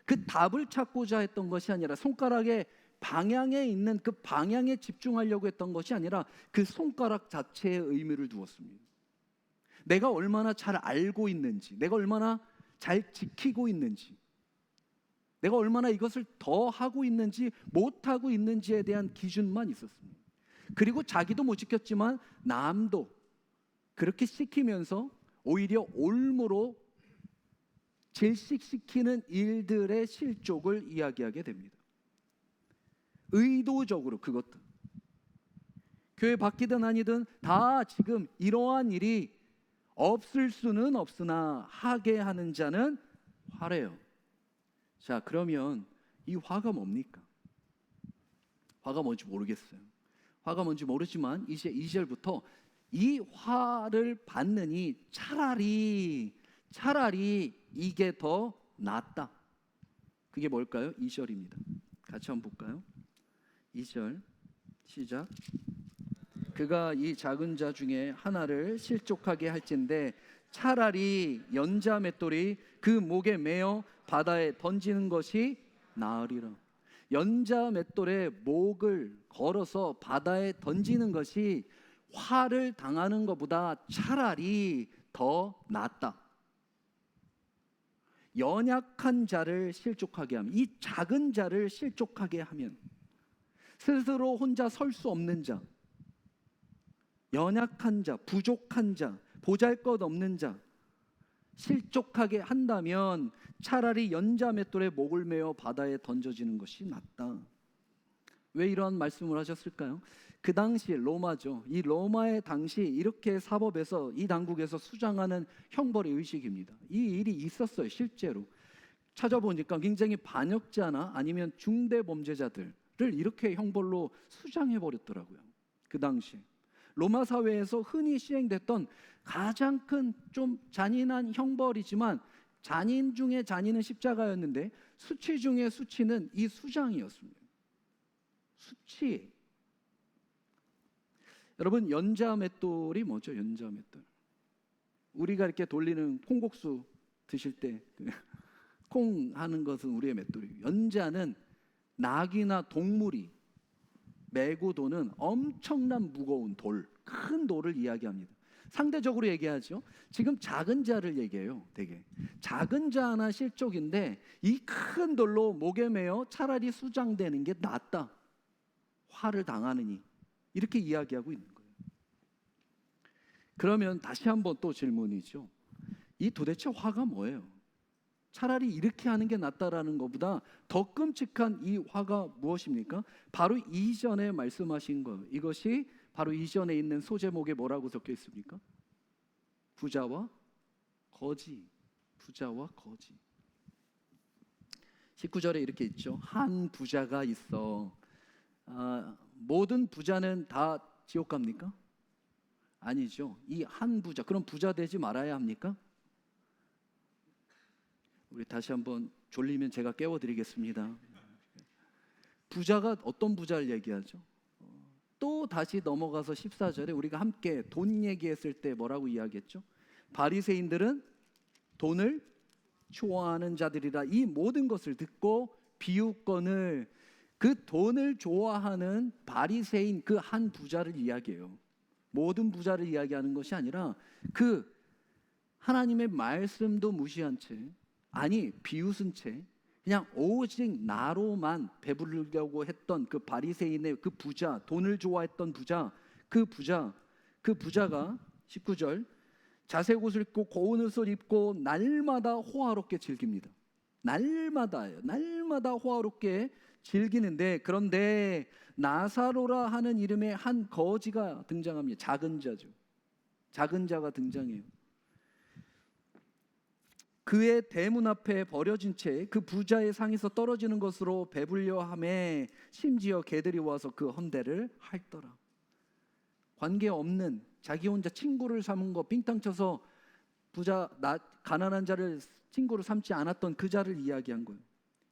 그 답을 찾고자 했던 것이 아니라 손가락의 방향에 있는 그 방향에 집중하려고 했던 것이 아니라 그 손가락 자체에 의미를 두었습니다. 내가 얼마나 잘 알고 있는지, 내가 얼마나 잘 지키고 있는지, 내가 얼마나 이것을 더 하고 있는지 못하고 있는지에 대한 기준만 있었습니다. 그리고 자기도 못 지켰지만 남도 그렇게 시키면서 오히려 올무로 질식시키는 일들의 실족을 이야기하게 됩니다. 의도적으로 그것도 교회 밖이든 아니든 다 지금 이러한 일이 없을 수는 없으나 하게 하는 자는 화래요. 자, 그러면 이 화가 뭡니까? 화가 뭔지 모르겠어요. 화가 뭔지 모르지만 이제 2절부터 이 화를 받느니 차라리 이게 더 낫다. 그게 뭘까요? 2절입니다. 같이 한번 볼까요? 2절 시작. 그가 이 작은 자 중에 하나를 실족하게 할진대 차라리 연자 맷돌이 그 목에 매어 바다에 던지는 것이 나으리라. 연자 맷돌에 목을 걸어서 바다에 던지는 것이 화를 당하는 것보다 차라리 더 낫다. 연약한 자를 실족하게 하면, 이 작은 자를 실족하게 하면, 스스로 혼자 설 수 없는 자, 연약한 자, 부족한 자, 보잘것없는 자 실족하게 한다면 차라리 연자 맷돌에 목을 메어 바다에 던져지는 것이 낫다. 왜 이러한 말씀을 하셨을까요? 그 당시 로마죠. 이 로마의 당시 이렇게 사법에서 이 당국에서 수장하는 형벌의 의식입니다. 이 일이 있었어요. 실제로 찾아보니까 굉장히 반역자나 아니면 중대 범죄자들을 이렇게 형벌로 수장해 버렸더라고요. 그 당시 로마 사회에서 흔히 시행됐던 가장 큰 좀 잔인한 형벌이지만 잔인 중에 잔인은 십자가였는데 수치 중에 수치는 이 수장이었습니다. 수치. 여러분, 연자 맷돌이 뭐죠? 연자 맷돌. 우리가 이렇게 돌리는 콩국수 드실 때 콩 하는 것은 우리의 맷돌이에요. 연자는 낙이나 동물이 메고 도는 엄청난 무거운 돌, 큰 돌을 이야기합니다. 상대적으로 얘기하죠. 지금 작은 자를 얘기해요. 되게 작은 자 하나 실족인데 이 큰 돌로 목에 매어 차라리 수장되는 게 낫다. 화를 당하느니 이렇게 이야기하고 있는 거예요. 그러면 다시 한번 또 질문이죠. 이 도대체 화가 뭐예요? 차라리 이렇게 하는 게 낫다라는 것보다 더 끔찍한 이 화가 무엇입니까? 바로 이전에 말씀하신 거. 이것이 바로 이전에 있는 소제목에 뭐라고 적혀 있습니까? 부자와 거지. 부자와 거지. 19절에 이렇게 있죠. 한 부자가 있어. 모든 부자는 다 지옥 갑니까? 아니죠. 이 한 부자. 그럼 부자 되지 말아야 합니까? 우리 다시 한번 졸리면 제가 깨워드리겠습니다. 부자가 어떤 부자를 얘기하죠? 또 다시 넘어가서 14절에 우리가 함께 돈 얘기했을 때 뭐라고 이야기했죠? 바리새인들은 돈을 좋아하는 자들이라. 이 모든 것을 듣고 비유권을 그 돈을 좋아하는 바리새인 그 한 부자를 이야기해요. 모든 부자를 이야기하는 것이 아니라 그 하나님의 말씀도 무시한 채, 아니 비웃은 채 그냥 오직 나로만 배부르려고 했던 그 바리새인의 그 부자, 돈을 좋아했던 부자, 그 부자가 19절 자색 옷을 입고 고운 옷을 입고 날마다 호화롭게 즐깁니다. 날마다예요. 날마다 호화롭게 즐기는데, 그런데 나사로라 하는 이름의 한 거지가 등장합니다. 작은 자죠. 작은 자가 등장해요. 그의 대문 앞에 버려진 채 그 부자의 상에서 떨어지는 것으로 배불려 하매 심지어 개들이 와서 그 헌대를 핥더라. 관계없는 자기 혼자 친구를 삼은 거 빙땅 쳐서 가난한 자를 친구로 삼지 않았던 그 자를 이야기한 거예요.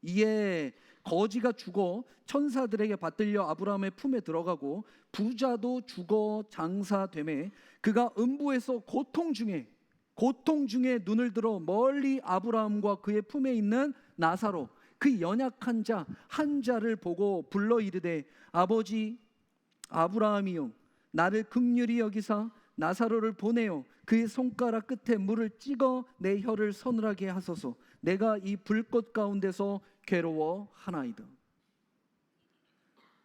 이에 거지가 죽어 천사들에게 받들려 아브라함의 품에 들어가고 부자도 죽어 장사되매 그가 음부에서 고통 중에 눈을 들어 멀리 아브라함과 그의 품에 있는 나사로 그 연약한 자 한 자를 보고 불러 이르되 아버지 아브라함이요 나를 긍휼히 여기사 나사로를 보내어 그의 손가락 끝에 물을 찍어 내 혀를 서늘하게 하소서. 내가 이 불꽃 가운데서 괴로워하나이다.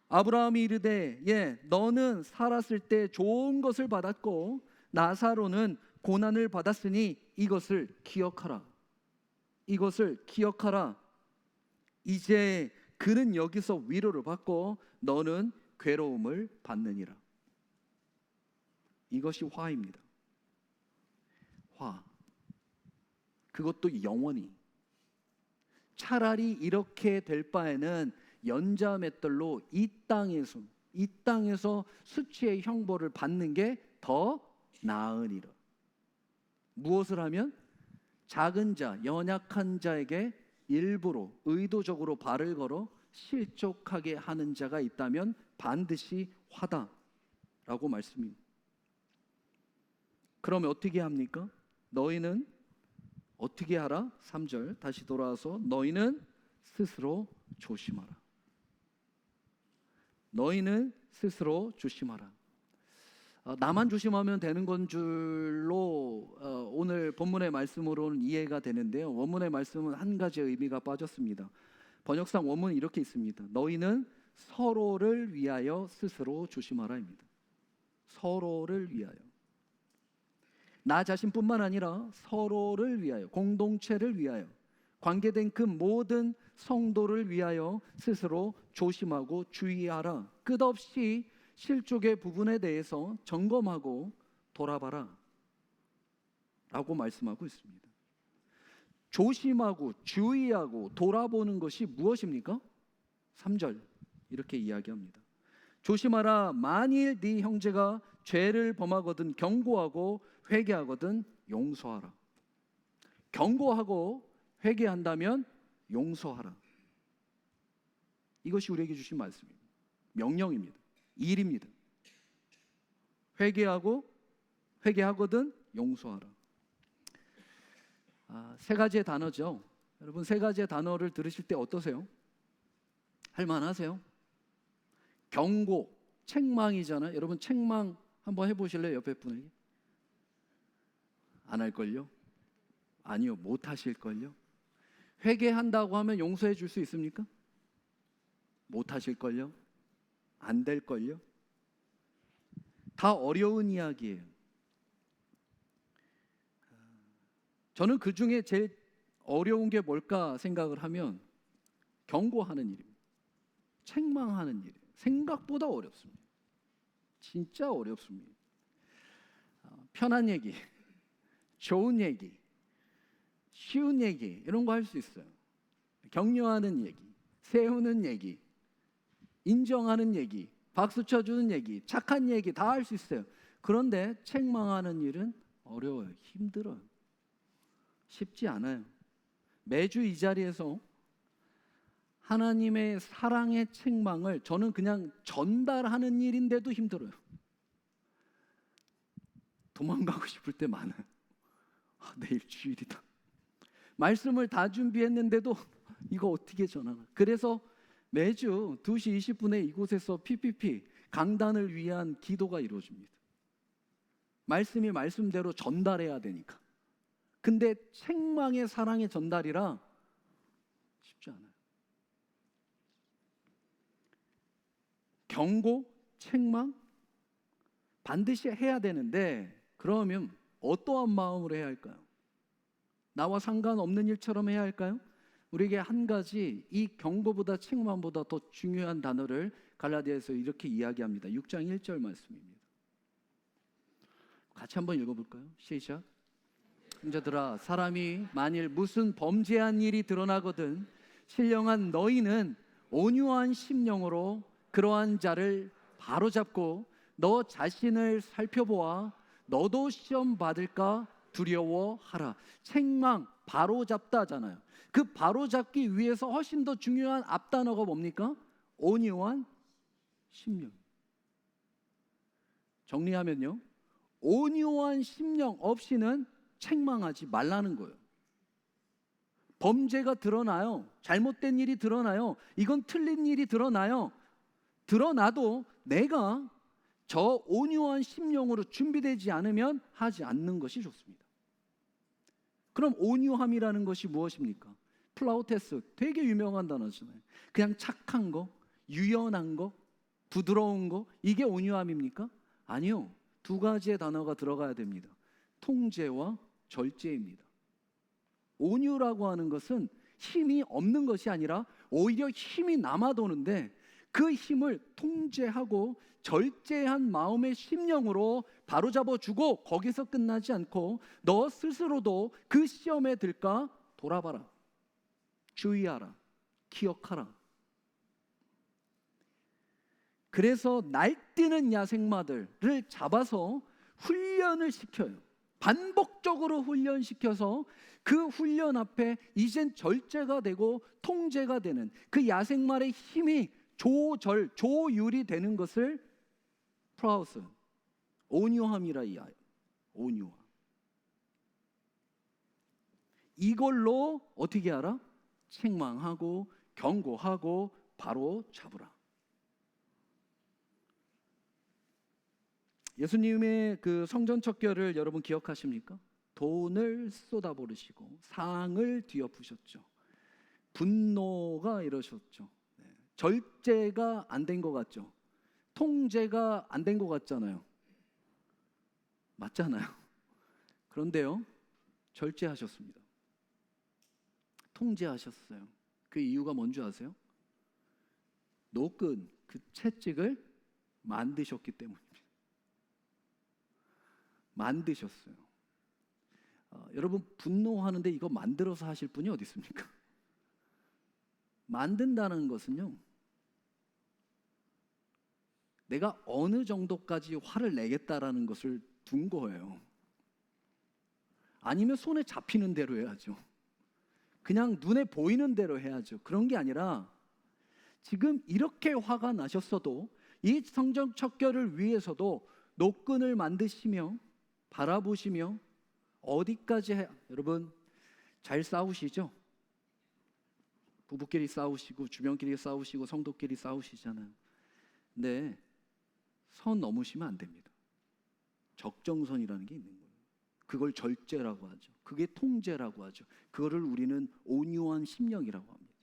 아브라함이 이르되 너는 살았을 때 좋은 것을 받았고 나사로는 고난을 받았으니 이것을 기억하라. 이제 그는 여기서 위로를 받고 너는 괴로움을 받느니라. 이것이 화입니다. 화. 그것도 영원히. 차라리 이렇게 될 바에는 연자맷돌로 이 땅에서 수치의 형벌을 받는 게 더 나으니라. 무엇을 하면? 작은 자, 연약한 자에게 일부러 의도적으로 발을 걸어 실족하게 하는 자가 있다면 반드시 화다라고 말씀입니다. 그러면 어떻게 합니까? 너희는 어떻게 하라? 3절 다시 돌아와서 너희는 스스로 조심하라. 나만 조심하면 되는 건 줄로 오늘 본문의 말씀으로는 이해가 되는데요. 원문의 말씀은 한 가지의 의미가 빠졌습니다. 번역상 원문은 이렇게 있습니다. 너희는 서로를 위하여 스스로 조심하라입니다. 서로를 위하여. 나 자신뿐만 아니라 서로를 위하여, 공동체를 위하여, 관계된 그 모든 성도를 위하여 스스로 조심하고 주의하라. 끝없이 실족의 부분에 대해서 점검하고 돌아봐라 라고 말씀하고 있습니다. 조심하고 주의하고 돌아보는 것이 무엇입니까? 3절 이렇게 이야기합니다. 조심하라. 만일 네 형제가 죄를 범하거든 경고하고 회개하거든 용서하라. 경고하고 회개한다면 용서하라. 이것이 우리에게 주신 말씀입니다. 명령입니다. 일입니다. 회개하거든 용서하라. 세 가지의 단어죠. 여러분 세 가지의 단어를 들으실 때 어떠세요? 할만하세요? 경고, 책망이잖아요. 여러분 책망 한번 해보실래요? 옆에 분에게? 안 할걸요? 아니요, 못 하실걸요? 회개한다고 하면 용서해 줄 수 있습니까? 못 하실걸요? 안 될걸요? 다 어려운 이야기예요. 저는 그 중에 제일 어려운 게 뭘까 생각을 하면 경고하는 일입니다. 책망하는 일이에요. 생각보다 어렵습니다. 진짜 어렵습니다. 편한 얘기, 좋은 얘기, 쉬운 얘기 이런 거 할 수 있어요. 격려하는 얘기, 세우는 얘기, 인정하는 얘기, 박수 쳐주는 얘기, 착한 얘기 다 할 수 있어요. 그런데 책망하는 일은 어려워요. 힘들어요. 쉽지 않아요. 매주 이 자리에서 하나님의 사랑의 책망을 저는 그냥 전달하는 일인데도 힘들어요. 도망가고 싶을 때 많아요. 내일 주일이다. 말씀을 다 준비했는데도 이거 어떻게 전하나. 그래서 매주 2시 20분에 이곳에서 PPP 강단을 위한 기도가 이루어집니다. 말씀이 말씀대로 전달해야 되니까. 근데 책망의 사랑의 전달이라 쉽지 않아요. 경고, 책망 반드시 해야 되는데 그러면 어떠한 마음으로 해야 할까요? 나와 상관없는 일처럼 해야 할까요? 우리에게 한 가지 이 경고보다 책망보다 더 중요한 단어를 갈라디아에서 이렇게 이야기합니다. 6장 1절 말씀입니다. 같이 한번 읽어볼까요? 시작. 형제들아, 사람이 만일 무슨 범죄한 일이 드러나거든 신령한 너희는 온유한 심령으로 그러한 자를 바로잡고 너 자신을 살펴보아 너도 시험 받을까 두려워하라. 책망, 바로잡다잖아요. 그 바로잡기 위해서 훨씬 더 중요한 앞단어가 뭡니까? 온유한 심령. 정리하면요, 온유한 심령 없이는 책망하지 말라는 거예요. 범죄가 드러나요. 잘못된 일이 드러나요. 이건 틀린 일이 드러나요. 드러나도 내가 저 온유한 심령으로 준비되지 않으면 하지 않는 것이 좋습니다. 그럼 온유함이라는 것이 무엇입니까? 플라우테스, 되게 유명한 단어잖아요. 그냥 착한 거, 유연한 거, 부드러운 거, 이게 온유함입니까? 아니요. 두 가지의 단어가 들어가야 됩니다. 통제와 절제입니다. 온유라고 하는 것은 힘이 없는 것이 아니라 오히려 힘이 남아도는데 그 힘을 통제하고 절제한 마음의 심령으로 바로잡아주고 거기서 끝나지 않고 너 스스로도 그 시험에 들까 돌아봐라. 주의하라. 기억하라. 그래서 날뛰는 야생마들을 잡아서 훈련을 시켜요. 반복적으로 훈련시켜서 그 훈련 앞에 이젠 절제가 되고 통제가 되는 그 야생마의 힘이 조율이 되는 것을 프라우스, 온유함이라 이하여. 온유함. 이걸로 어떻게 하라? 책망하고 경고하고 바로 잡으라. 예수님의 그 성전 척결을 여러분 기억하십니까? 돈을 쏟아버리시고 상을 뒤엎으셨죠. 분노가 이러셨죠. 절제가 안 된 것 같죠. 통제가 안 된 것 같잖아요. 맞잖아요. 그런데요, 절제하셨습니다. 통제하셨어요. 그 이유가 뭔지 아세요? 노끈, 그 채찍을 만드셨기 때문입니다. 만드셨어요. 여러분 분노하는데 이거 만들어서 하실 분이 어디 있습니까? 만든다는 것은요, 내가 어느 정도까지 화를 내겠다라는 것을 둔 거예요. 아니면 손에 잡히는 대로 해야죠. 그냥 눈에 보이는 대로 해야죠. 그런 게 아니라 지금 이렇게 화가 나셨어도 이 성전 척결을 위해서도 노끈을 만드시며 바라보시며 어디까지 여러분 잘 싸우시죠? 부부끼리 싸우시고 주변끼리 싸우시고 성도끼리 싸우시잖아요. 근데 선 넘으시면 안 됩니다. 적정선이라는 게 있는 거예요. 그걸 절제라고 하죠. 그게 통제라고 하죠. 그거를 우리는 온유한 심령이라고 합니다.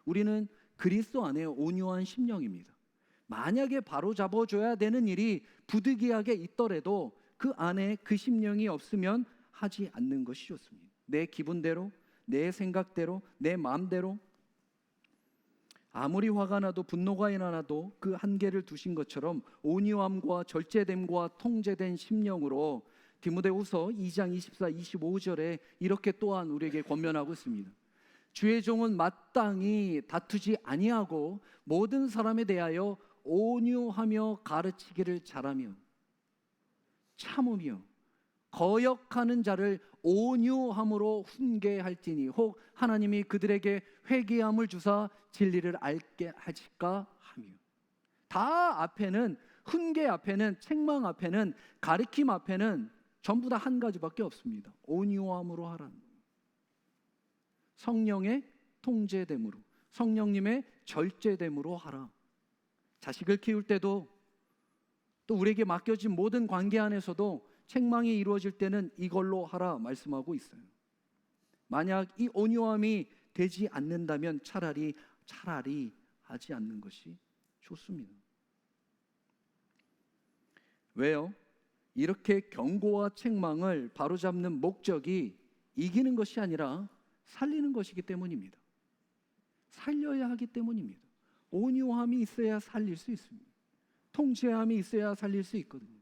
우리는 그리스도 안에 온유한 심령입니다. 만약에 바로 잡아줘야 되는 일이 부득이하게 있더라도 그 안에 그 심령이 없으면 하지 않는 것이 좋습니다. 내 기분대로, 내 생각대로, 내 마음대로 아무리 화가 나도 분노가 일어나도 그 한계를 두신 것처럼 온유함과 절제됨과 통제된 심령으로 디모데후서 2장 24, 25절에 이렇게 또한 우리에게 권면하고 있습니다. 주의 종은 마땅히 다투지 아니하고 모든 사람에 대하여 온유하며 가르치기를 잘하며 참으며 거역하는 자를 온유함으로 훈계할지니 혹 하나님이 그들에게 회개함을 주사 진리를 알게 하실까 하며. 다 앞에는, 훈계 앞에는, 책망 앞에는, 가르침 앞에는 전부 다 한 가지밖에 없습니다. 온유함으로 하라는 거예요. 성령의 통제됨으로, 성령님의 절제됨으로 하라. 자식을 키울 때도, 또 우리에게 맡겨진 모든 관계 안에서도 책망이 이루어질 때는 이걸로 하라 말씀하고 있어요. 만약 이 온유함이 되지 않는다면 차라리 하지 않는 것이 좋습니다. 왜요? 이렇게 경고와 책망을 바로잡는 목적이 이기는 것이 아니라 살리는 것이기 때문입니다. 살려야 하기 때문입니다. 온유함이 있어야 살릴 수 있습니다. 통제함이 있어야 살릴 수 있거든요.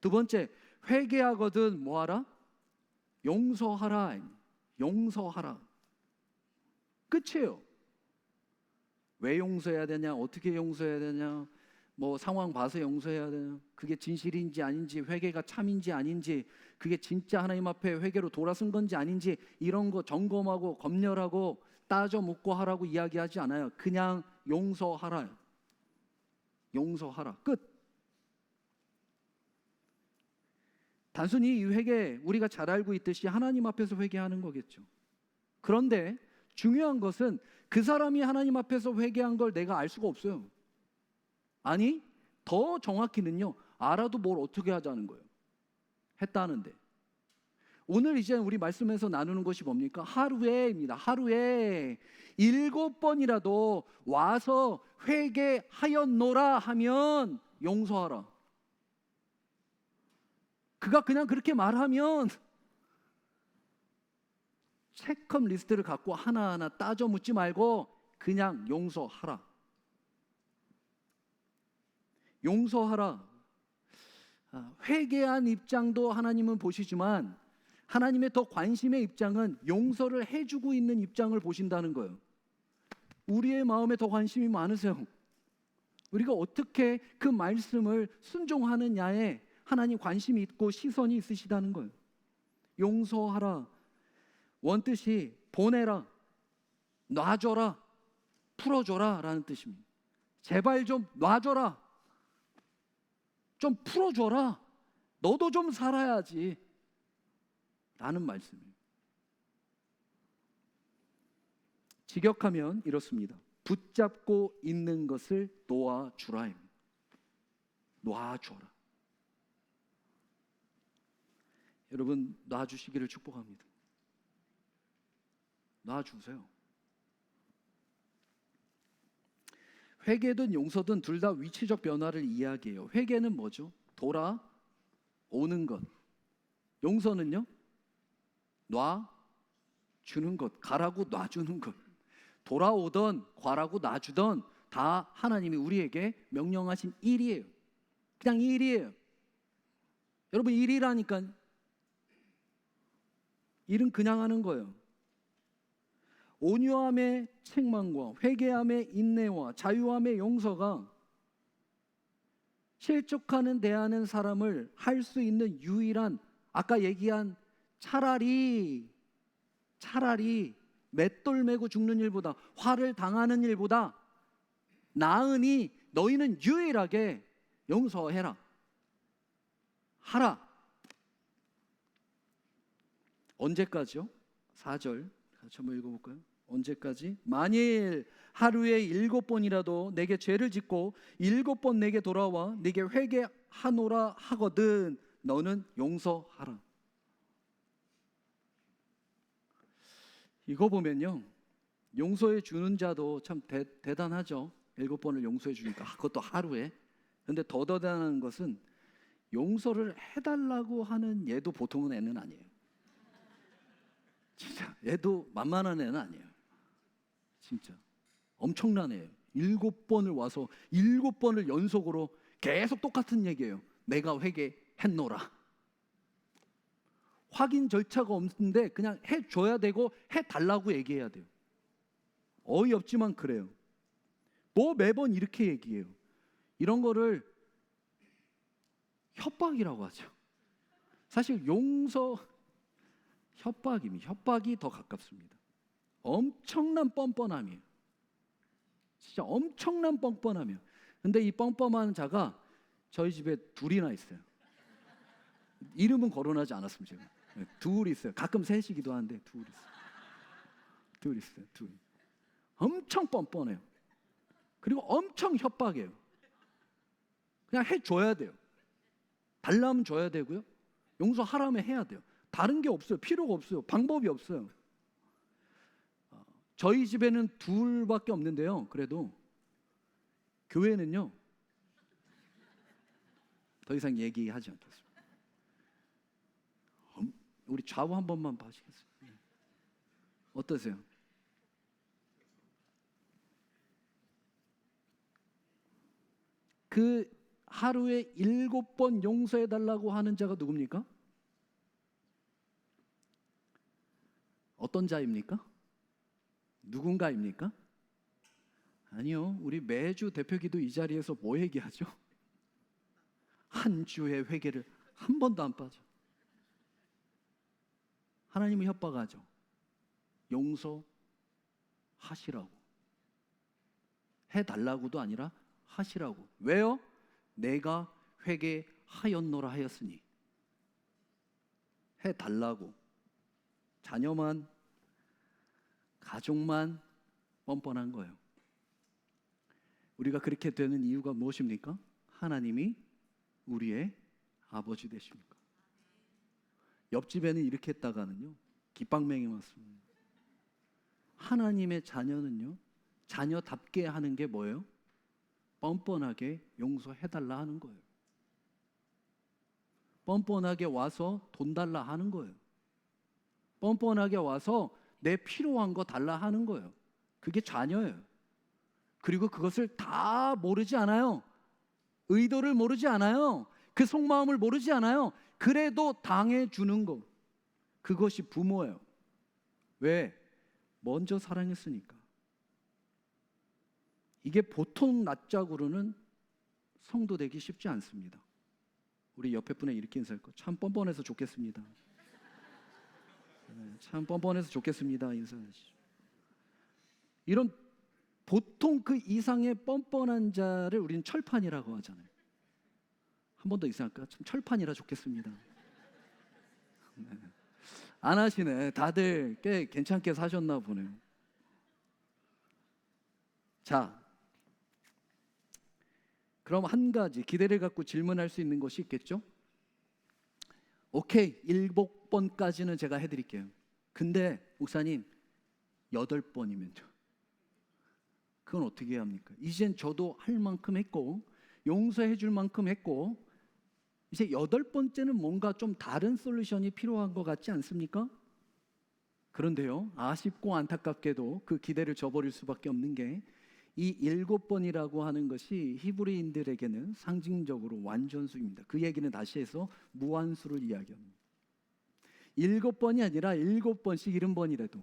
두 번째, 회개하거든 뭐하라? 용서하라. 용서하라. 끝이에요. 왜 용서해야 되냐? 어떻게 용서해야 되냐? 뭐 상황 봐서 용서해야 되냐? 그게 진실인지 아닌지, 회개가 참인지 아닌지, 그게 진짜 하나님 앞에 회개로 돌아선 건지 아닌지 이런 거 점검하고 검열하고 따져 묻고 하라고 이야기하지 않아요. 그냥 용서하라. 용서하라. 끝. 단순히 이 회개 우리가 잘 알고 있듯이 하나님 앞에서 회개하는 거겠죠. 그런데 중요한 것은 그 사람이 하나님 앞에서 회개한 걸 내가 알 수가 없어요. 아니, 더 정확히는요, 알아도 뭘 어떻게 하자는 거예요. 했다는데. 오늘 이제 우리 말씀에서 나누는 것이 뭡니까? 하루에입니다. 하루에 7번이라도 와서 회개하였노라 하면 용서하라. 그가 그냥 그렇게 말하면 체크리스트를 갖고 하나하나 따져 묻지 말고 그냥 용서하라. 용서하라. 회개한 입장도 하나님은 보시지만 하나님의 더 관심의 입장은 용서를 해주고 있는 입장을 보신다는 거예요. 우리의 마음에 더 관심이 많으세요. 우리가 어떻게 그 말씀을 순종하느냐에 하나님 관심이 있고 시선이 있으시다는 거예요. 용서하라. 원뜻이 보내라, 놔줘라, 풀어줘라 라는 뜻입니다. 제발 좀 놔줘라, 좀 풀어줘라, 너도 좀 살아야지 라는 말씀이에요. 직역하면 이렇습니다. 붙잡고 있는 것을 놓아주라입니다. 놔줘라. 여러분, 놔주시기를 축복합니다. 놔주세요. 회개든 용서든 둘 다 위치적 변화를 이야기해요. 회개는 뭐죠? 돌아오는 것. 용서는요? 놔주는 것. 가라고 놔주는 것. 돌아오던 가라고 놔주던 다 하나님이 우리에게 명령하신 일이에요. 그냥 일이에요. 여러분, 일이라니까. 일은 그냥 하는 거예요. 온유함의 책망과 회개함의 인내와 자유함의 용서가 실족하는 대하는 사람을 할 수 있는 유일한, 아까 얘기한 차라리 맷돌 메고 죽는 일보다, 화를 당하는 일보다 나으니 너희는 유일하게 용서해라. 하라. 언제까지요? 4절 같이 한번 읽어볼까요? 언제까지? 만일 하루에 7번이라도 내게 죄를 짓고 7번 내게 돌아와 내게 회개하노라 하거든 너는 용서하라. 이거 보면요, 용서해 주는 자도 참 대단하죠. 7번을 용서해 주니까, 그것도 하루에. 근데 더 대단한 것은 용서를 해달라고 하는 얘도 보통은 애는 아니에요. 진짜 얘도 만만한 애는 아니에요. 진짜 엄청난 애예요. 7번을 와서 7번을 연속으로 계속 똑같은 얘기예요. 내가 회개했노라. 확인 절차가 없는데 그냥 해줘야 되고 해달라고 얘기해야 돼요. 어이없지만 그래요. 뭐 매번 이렇게 얘기해요. 이런 거를 협박이라고 하죠. 사실 용서 협박입니다. 협박이 더 가깝습니다. 엄청난 뻔뻔함이에요. 진짜 엄청난 뻔뻔함이에요. 근데 이 뻔뻔한 자가 저희 집에 둘이나 있어요. 이름은 거론하지 않았습니다. 제가. 둘 있어요. 가끔 셋이기도 한데 둘 있어요. 둘 있어요. 둘. 엄청 뻔뻔해요. 그리고 엄청 협박해요. 그냥 해줘야 돼요. 달라면 줘야 되고요. 용서하라면 해야 돼요. 다른 게 없어요. 필요가 없어요. 방법이 없어요. 저희 집에는 둘밖에 없는데요. 그래도 교회는요, 더 이상 얘기하지 않겠습니다. 우리 좌우 한 번만 봐주시겠어요? 어떠세요? 그 하루에 7번 용서해달라고 하는 자가 누굽니까? 어떤 자입니까? 누군가입니까? 아니요. 우리 매주 대표기도 이 자리에서 뭐 얘기하죠? 한 주의 회개를 한 번도 안 빠져. 하나님을 협박하죠. 용서하시라고. 해달라고도 아니라 하시라고. 왜요? 내가 회개하였노라 하였으니. 해달라고. 자녀만, 가족만 뻔뻔한 거예요. 우리가 그렇게 되는 이유가 무엇입니까? 하나님이 우리의 아버지 되십니까? 옆집에는 이렇게 했다가는요, 깃방맹이 왔습니다. 하나님의 자녀는요, 자녀답게 하는 게 뭐예요? 뻔뻔하게 용서해달라 하는 거예요. 뻔뻔하게 와서 돈 달라 하는 거예요. 뻔뻔하게 와서 내 필요한 거 달라 하는 거예요. 그게 자녀예요. 그리고 그것을 다 모르지 않아요. 의도를 모르지 않아요. 그 속마음을 모르지 않아요. 그래도 당해주는 거. 그것이 부모예요. 왜? 먼저 사랑했으니까. 이게 보통 낯짝으로는 성도 되기 쉽지 않습니다. 우리 옆에 분에 이렇게 인사할 거. 참 뻔뻔해서 좋겠습니다. 네, 참 뻔뻔해서 좋겠습니다. 인사하시죠. 이런 보통 그 이상의 뻔뻔한 자를 우리는 철판이라고 하잖아요. 한 번 더 이상할까? 참 철판이라 좋겠습니다. 네. 안 하시네. 다들 꽤 괜찮게 사셨나 보네요. 자, 그럼 한 가지 기대를 갖고 질문할 수 있는 것이 있겠죠? 오케이, 7번까지는 제가 해드릴게요. 근데 목사님 8번이면요? 그건 어떻게 해야 합니까? 이젠 저도 할 만큼 했고 용서해 줄 만큼 했고 이제 8번째는 뭔가 좀 다른 솔루션이 필요한 것 같지 않습니까? 그런데요, 아쉽고 안타깝게도 그 기대를 저버릴 수밖에 없는 게 이 7번이라고 하는 것이 히브리인들에게는 상징적으로 완전수입니다. 그 얘기는 다시 해서 무한수를 이야기합니다. 7번이 아니라 7번씩 70번이라도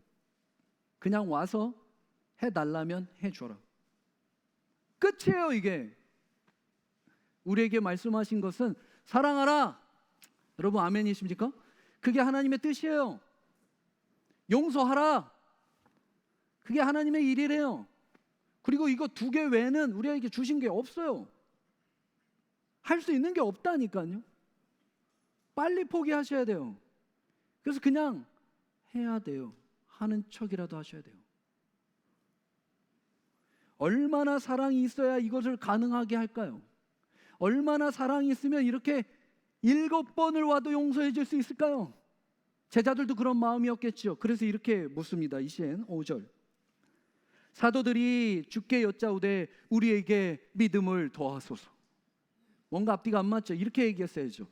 그냥 와서 해달라면 해줘라. 끝이에요. 이게 우리에게 말씀하신 것은 사랑하라. 여러분 아멘이십니까? 그게 하나님의 뜻이에요. 용서하라. 그게 하나님의 일이래요. 그리고 이거 2개 외에는 우리에게 주신 게 없어요. 할 수 있는 게 없다니까요. 빨리 포기하셔야 돼요. 그래서 그냥 해야 돼요. 하는 척이라도 하셔야 돼요. 얼마나 사랑이 있어야 이것을 가능하게 할까요? 얼마나 사랑이 있으면 이렇게 7번을 와도 용서해 줄 수 있을까요? 제자들도 그런 마음이었겠죠. 그래서 이렇게 묻습니다. 이시엔 5절. 사도들이 주께 여짜오되 우리에게 믿음을 더하소서. 뭔가 앞뒤가 안 맞죠? 이렇게 얘기했어야죠.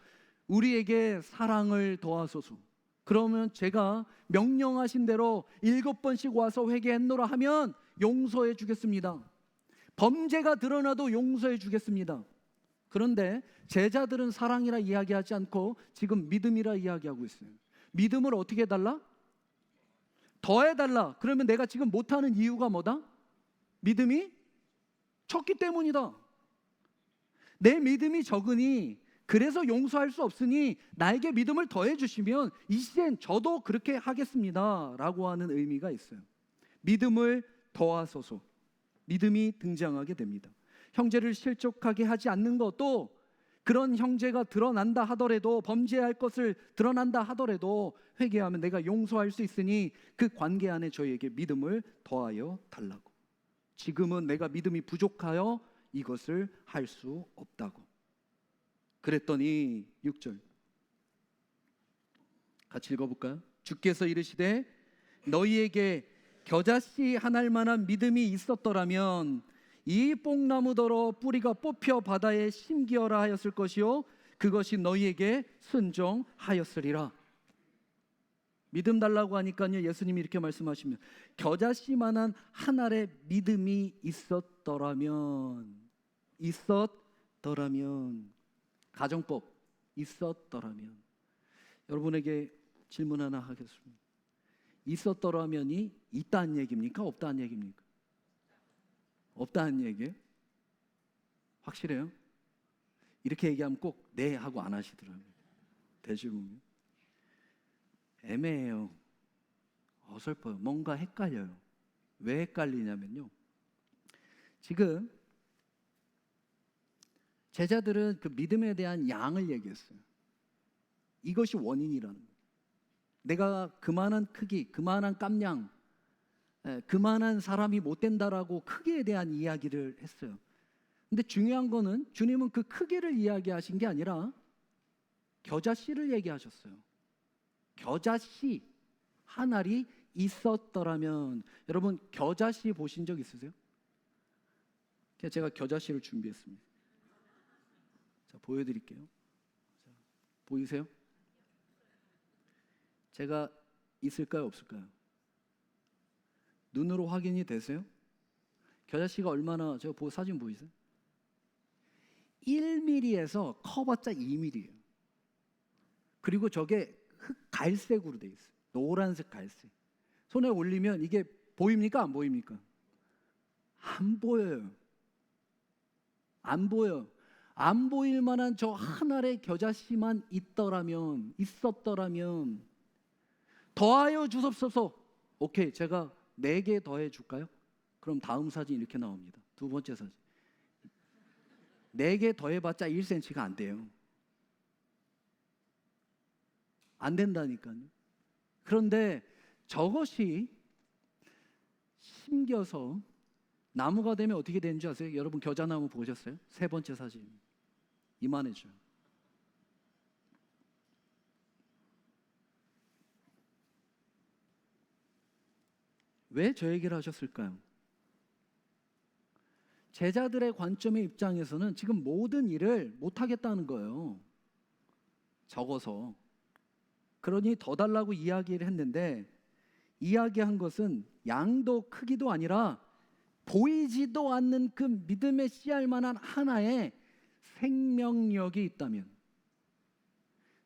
우리에게 사랑을 더하소서. 그러면 제가 명령하신 대로 7번씩 와서 회개했노라 하면 용서해 주겠습니다. 범죄가 드러나도 용서해 주겠습니다. 그런데 제자들은 사랑이라 이야기하지 않고 지금 믿음이라 이야기하고 있어요. 믿음을 어떻게 해달라? 더해달라. 그러면 내가 지금 못하는 이유가 뭐다? 믿음이 적기 때문이다. 내 믿음이 적으니 그래서 용서할 수 없으니 나에게 믿음을 더해 주시면 이젠 저도 그렇게 하겠습니다 라고 하는 의미가 있어요. 믿음을 더하소서. 믿음이 등장하게 됩니다. 형제를 실족하게 하지 않는 것도 그런 형제가 드러난다 하더라도 범죄할 것을 드러난다 하더라도 회개하면 내가 용서할 수 있으니 그 관계 안에 저희에게 믿음을 더하여 달라고. 지금은 내가 믿음이 부족하여 이것을 할 수 없다고. 그랬더니 6절 같이 읽어볼까요? 주께서 이르시되 너희에게 겨자씨 한 알만한 믿음이 있었더라면 이 뽕나무더러 뿌리가 뽑혀 바다에 심기어라 하였을 것이요 그것이 너희에게 순종하였으리라. 믿음 달라고 하니까요 예수님이 이렇게 말씀하시면 겨자씨만한 한 알의 믿음이 있었더라면 가정법 있었더라면. 여러분에게 질문 하나 하겠습니다. 있었더라면이 있다는 얘기입니까? 없다는 얘기입니까? 없다는 얘기예요? 확실해요? 이렇게 얘기하면 꼭 네 하고 안 하시더라고요. 대질문이. 애매해요. 어설퍼요. 뭔가 헷갈려요. 왜 헷갈리냐면요. 지금 제자들은 그 믿음에 대한 양을 얘기했어요. 이것이 원인이라는 거예요. 내가 그만한 크기, 그만한 깜냥, 그만한 사람이 못 된다라고 크기에 대한 이야기를 했어요. 근데 중요한 거는 주님은 그 크기를 이야기하신 게 아니라 겨자씨를 얘기하셨어요. 겨자씨 한 알이 있었더라면. 여러분 겨자씨 보신 적 있으세요? 제가 겨자씨를 준비했습니다. 자, 보여드릴게요. 자, 보이세요? 제가 있을까요, 없을까요? 눈으로 확인이 되세요? 겨자씨가 얼마나, 제가 사진 보이세요? 1mm에서 커봤자 2mm예요. 그리고 저게 갈색으로 돼 있어요. 노란색 갈색. 손에 올리면 이게 보입니까? 안 보입니까? 안 보여요. 안 보여. 안 보일 만한 저 한 알의 겨자씨만 있었더라면 더하여 주옵소서. 오케이, 제가 4개 더해 줄까요? 그럼 다음 사진 이렇게 나옵니다. 두 번째 사진. 4개 더해봤자 1cm가 안 돼요. 안 된다니까요. 그런데 저것이 심겨서 나무가 되면 어떻게 되는 줄 아세요? 여러분 겨자나무 보셨어요? 3번째 사진. 이만해져요. 왜 저 얘기를 하셨을까요? 제자들의 관점의 입장에서는 지금 모든 일을 못하겠다는 거예요. 적어서. 그러니 더 달라고 이야기를 했는데, 이야기한 것은 양도 크기도 아니라 보이지도 않는 그 믿음의 씨알 만한 하나의 생명력이 있다면,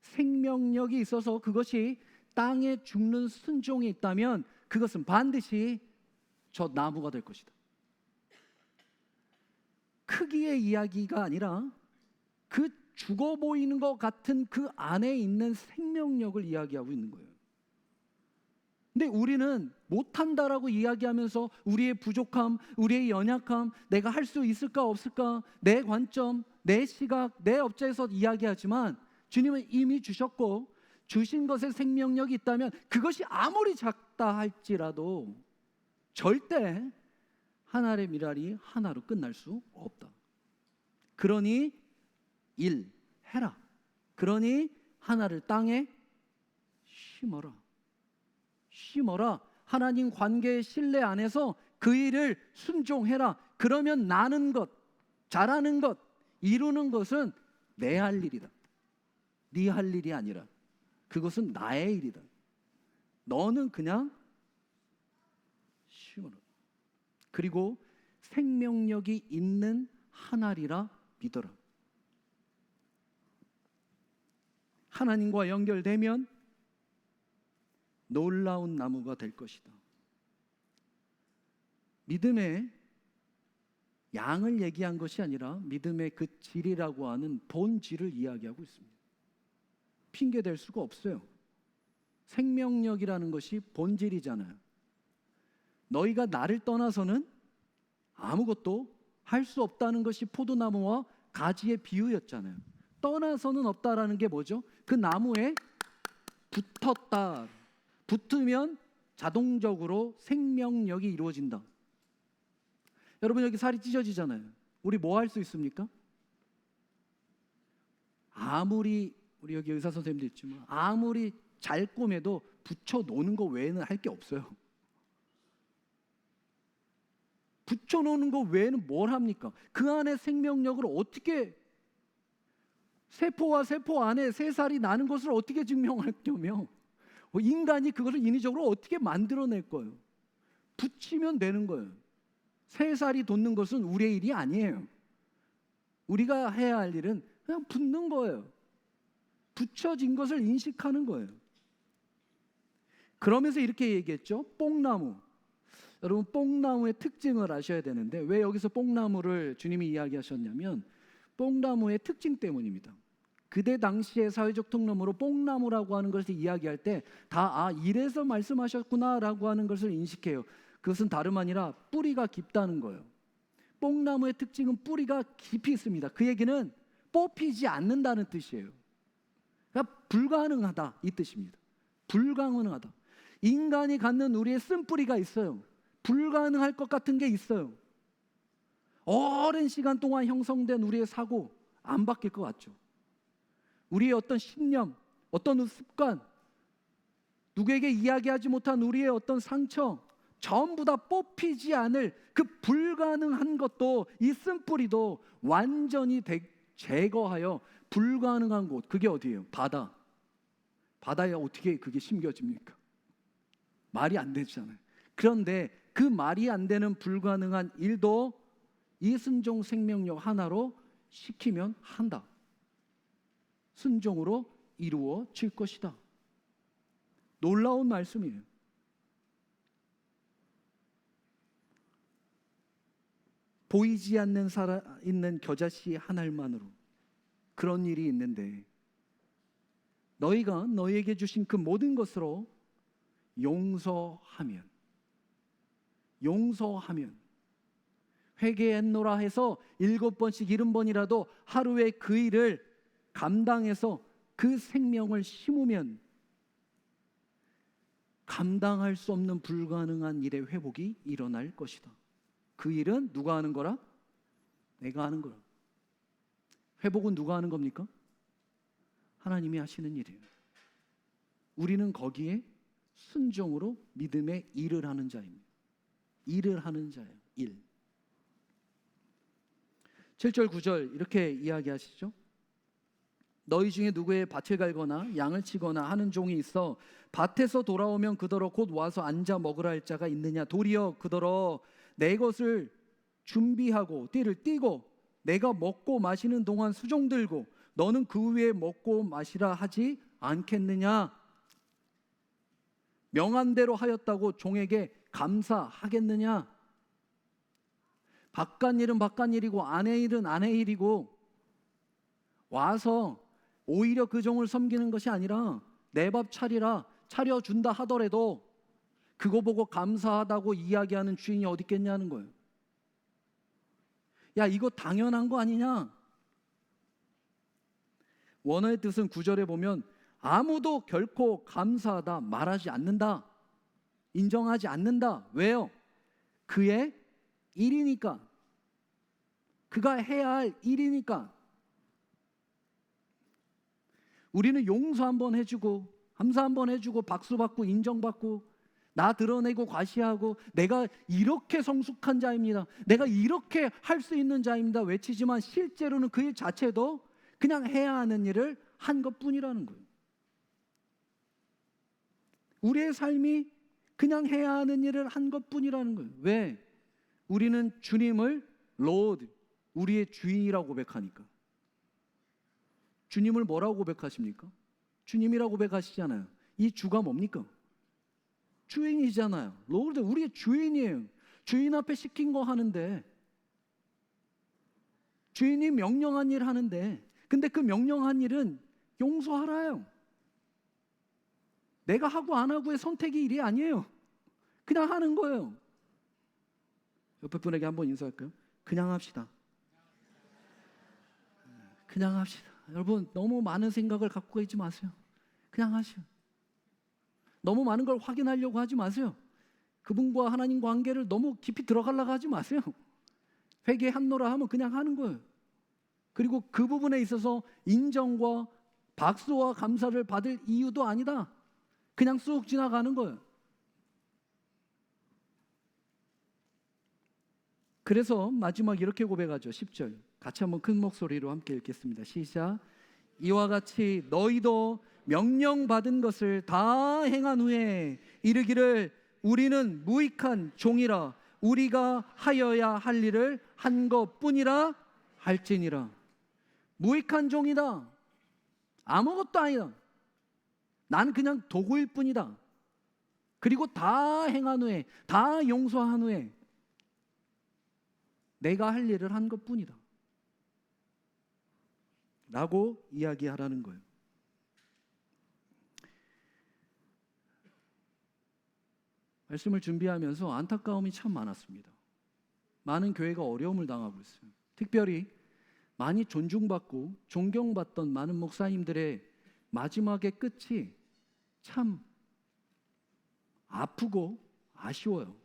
생명력이 있어서 그것이 땅에 죽는 순종이 있다면 그것은 반드시 저 나무가 될 것이다. 크기의 이야기가 아니라 그 죽어 보이는 것 같은 그 안에 있는 생명력을 이야기하고 있는 거예요. 근데 우리는 못한다라고 이야기하면서 우리의 부족함, 우리의 연약함, 내가 할 수 있을까 없을까, 내 관점, 내 시각, 내 업체에서 이야기하지만 주님은 이미 주셨고, 주신 것에 생명력이 있다면 그것이 아무리 작다 할지라도 절대 한 알의 미랄이 하나로 끝날 수 없다. 그러니 해라. 그러니 하나를 땅에 심어라. 하나님 관계의 신뢰 안에서 그 일을 순종해라. 그러면 나는 것, 잘하는 것, 이루는 것은 내 할 일이다. 네 할 일이 아니라 그것은 나의 일이다. 너는 그냥 심어라. 그리고 생명력이 있는 하나리라 믿어라. 하나님과 연결되면 놀라운 나무가 될 것이다. 믿음의 양을 얘기한 것이 아니라 믿음의 그 질이라고 하는 본질을 이야기하고 있습니다. 핑계 댈 수가 없어요. 생명력이라는 것이 본질이잖아요. 너희가 나를 떠나서는 아무것도 할 수 없다는 것이 포도나무와 가지의 비유였잖아요. 떠나서는 없다라는 게 뭐죠? 그 나무에 붙었다. 붙으면 자동적으로 생명력이 이루어진다. 여러분 여기 살이 찢어지잖아요. 우리 뭐 할 수 있습니까? 아무리 우리 여기 의사 선생님도 있지만 아무리 잘 꼬매도 붙여 놓는 거 외에는 할 게 없어요. 붙여 놓는 거 외에는 뭘 합니까? 그 안에 생명력을 어떻게, 세포와 세포 안에 새살이 나는 것을 어떻게 증명할 거며 인간이 그것을 인위적으로 어떻게 만들어낼 거예요? 붙이면 되는 거예요. 새살이 돋는 것은 우리의 일이 아니에요. 우리가 해야 할 일은 그냥 붙는 거예요. 붙여진 것을 인식하는 거예요. 그러면서 이렇게 얘기했죠. 뽕나무. 여러분 뽕나무의 특징을 아셔야 되는데, 왜 여기서 뽕나무를 주님이 이야기하셨냐면 뽕나무의 특징 때문입니다. 그때 당시의 사회적 통념으로 뽕나무라고 하는 것을 이야기할 때 다 이래서 말씀하셨구나라고 하는 것을 인식해요. 그것은 다름 아니라 뿌리가 깊다는 거예요. 뽕나무의 특징은 뿌리가 깊이 있습니다. 그 얘기는 뽑히지 않는다는 뜻이에요. 그러니까 불가능하다 이 뜻입니다. 불가능하다. 인간이 갖는 우리의 쓴뿌리가 있어요. 불가능할 것 같은 게 있어요. 오랜 시간 동안 형성된 우리의 사고 안 바뀔 것 같죠. 우리의 어떤 신념, 어떤 습관, 누구에게 이야기하지 못한 우리의 어떤 상처, 전부 다 뽑히지 않을 그 불가능한 것도, 이 쓴뿌리도 완전히 제거하여 불가능한 곳, 그게 어디예요? 바다. 바다에 어떻게 그게 심겨집니까? 말이 안 되잖아요. 그런데 그 말이 안 되는 불가능한 일도 이순종 생명력 하나로 시키면 한다. 순종으로 이루어질 것이다. 놀라운 말씀이에요. 보이지 않는 살아있는 겨자씨 한 알만으로 그런 일이 있는데, 너희가 너희에게 주신 그 모든 것으로 용서하면 회개했노라 해서 7번씩 70번이라도 하루에 그 일을 감당해서 그 생명을 심으면 감당할 수 없는 불가능한 일의 회복이 일어날 것이다. 그 일은 누가 하는 거라? 내가 하는 거라. 회복은 누가 하는 겁니까? 하나님이 하시는 일이에요. 우리는 거기에 순종으로 믿음의 일을 하는 자입니다. 일을 하는 자예요. 일. 7절 9절 이렇게 이야기하시죠. 너희 중에 누구의 밭을 갈거나 양을 치거나 하는 종이 있어 밭에서 돌아오면 그더러 곧 와서 앉아 먹으라 할 자가 있느냐? 도리어 그더러 내 것을 준비하고 띠를 띠고 내가 먹고 마시는 동안 수종 들고 너는 그 후에 먹고 마시라 하지 않겠느냐? 명한 대로 하였다고 종에게 감사하겠느냐? 바깥 일은 바깥 일이고 아내 일은 아내 일이고 와서 오히려 그 종을 섬기는 것이 아니라 내 밥 차려준다 하더라도 그거 보고 감사하다고 이야기하는 주인이 어디 있겠냐는 거예요. 야, 이거 당연한 거 아니냐? 원어의 뜻은 9절에 보면 아무도 결코 감사하다 말하지 않는다, 인정하지 않는다. 왜요? 그의 일이니까, 그가 해야 할 일이니까. 우리는 용서 한번 해주고 감사 한번 해주고 박수 받고 인정받고 나 드러내고 과시하고 내가 이렇게 성숙한 자입니다, 내가 이렇게 할 수 있는 자입니다 외치지만 실제로는 그 일 자체도 그냥 해야 하는 일을 한 것뿐이라는 거예요. 우리의 삶이 그냥 해야 하는 일을 한 것뿐이라는 거예요. 왜? 우리는 주님을 Lord, 우리의 주인이라고 고백하니까. 주님을 뭐라고 고백하십니까? 주님이라고 고백하시잖아요. 이 주가 뭡니까? 주인이잖아요. Lord, 우리의 주인이에요. 주인 앞에 시킨 거 하는데, 주인이 명령한 일 하는데, 근데 그 명령한 일은 용서하라요. 내가 하고 안 하고의 선택이 일이 아니에요. 그냥 하는 거예요. 옆에 분에게 한번 인사할까요? 그냥 합시다. 그냥 합시다. 여러분, 너무 많은 생각을 갖고 있지 마세요. 그냥 하시오. 너무 많은 걸 확인하려고 하지 마세요. 그분과 하나님 관계를 너무 깊이 들어가려고 하지 마세요. 회개한노라 하면 그냥 하는 거예요. 그리고 그 부분에 있어서 인정과 박수와 감사를 받을 이유도 아니다. 그냥 쑥 지나가는 거예요. 그래서 마지막 이렇게 고백하죠. 10절 같이 한번 큰 목소리로 함께 읽겠습니다. 시작. 이와 같이 너희도 명령받은 것을 다 행한 후에 이르기를 우리는 무익한 종이라 우리가 하여야 할 일을 한 것뿐이라 할지니라. 무익한 종이다. 아무것도 아니다. 난 그냥 도구일 뿐이다. 그리고 다 행한 후에, 다 용서한 후에 내가 할 일을 한 것뿐이다. 라고 이야기하라는 거예요. 말씀을 준비하면서 안타까움이 참 많았습니다. 많은 교회가 어려움을 당하고 있어요. 특별히 많이 존중받고 존경받던 많은 목사님들의 마지막의 끝이 참 아프고 아쉬워요.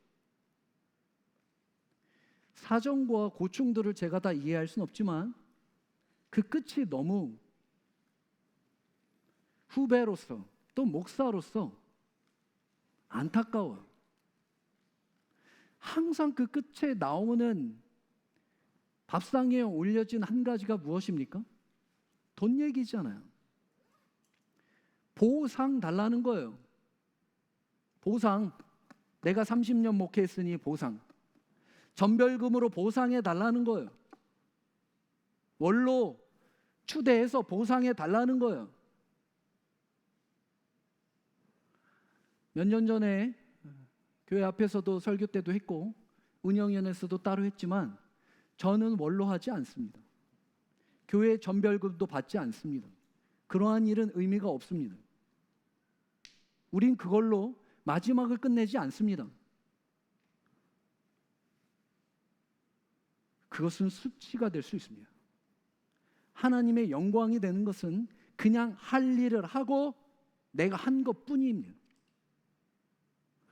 사정과 고충들을 제가 다 이해할 수는 없지만 그 끝이 너무 후배로서 또 목사로서 안타까워요. 항상 그 끝에 나오는 밥상에 올려진 한 가지가 무엇입니까? 돈 얘기잖아요. 보상 달라는 거예요. 보상. 내가 30년 목회했으니 보상. 전별금으로 보상해 달라는 거예요. 원로 추대해서 보상해 달라는 거예요. 몇 년 전에 교회 앞에서도 설교 때도 했고 운영위원회에서도 따로 했지만 저는 원로하지 않습니다. 교회 전별금도 받지 않습니다. 그러한 일은 의미가 없습니다. 우린 그걸로 마지막을 끝내지 않습니다. 그것은 수치가 될 수 있습니다. 하나님의 영광이 되는 것은 그냥 할 일을 하고 내가 한 것뿐입니다.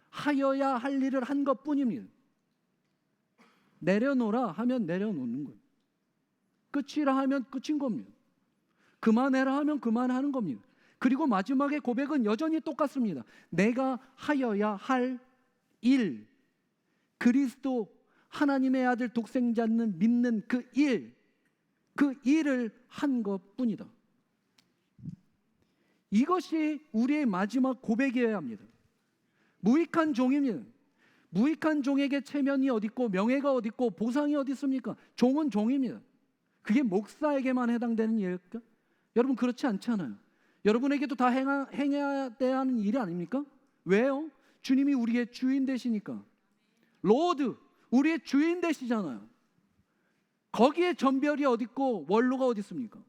하여야 할 일을 한 것뿐입니다. 내려놓으라 하면 내려놓는 거예요. 끝이라 하면 끝인 겁니다. 그만해라 하면 그만하는 겁니다. 그리고 마지막에 고백은 여전히 똑같습니다. 내가 하여야 할 일, 그리스도 하나님의 아들 독생자는 믿는 그 일을 한 것뿐이다. 이것이 우리의 마지막 고백이어야 합니다. 무익한 종입니다. 무익한 종에게 체면이 어디 있고 명예가 어디 있고 보상이 어디 있습니까? 종은 종입니다. 그게 목사에게만 해당되는 일일까? 여러분 그렇지 않잖아요. 여러분에게도 다 행해야 하는 일이 아닙니까? 왜요? 주님이 우리의 주인 되시니까. 로드, 우리의 주인 되시잖아요. 거기에 전별이 어디 있고 원로가 어디 있습니까?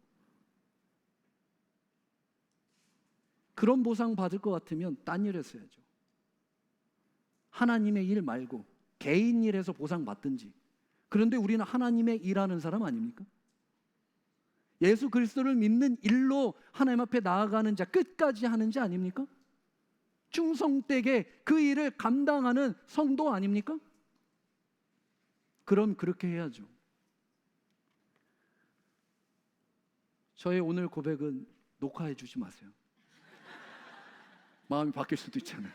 그런 보상 받을 것 같으면 딴 일 했어야죠. 하나님의 일 말고 개인 일에서 보상 받든지. 그런데 우리는 하나님의 일하는 사람 아닙니까? 예수 그리스도를 믿는 일로 하나님 앞에 나아가는 자, 끝까지 하는 자 아닙니까? 충성되게 그 일을 감당하는 성도 아닙니까? 그럼 그렇게 해야죠. 저의 오늘 고백은 녹화해 주지 마세요. 마음이 바뀔 수도 있잖아요.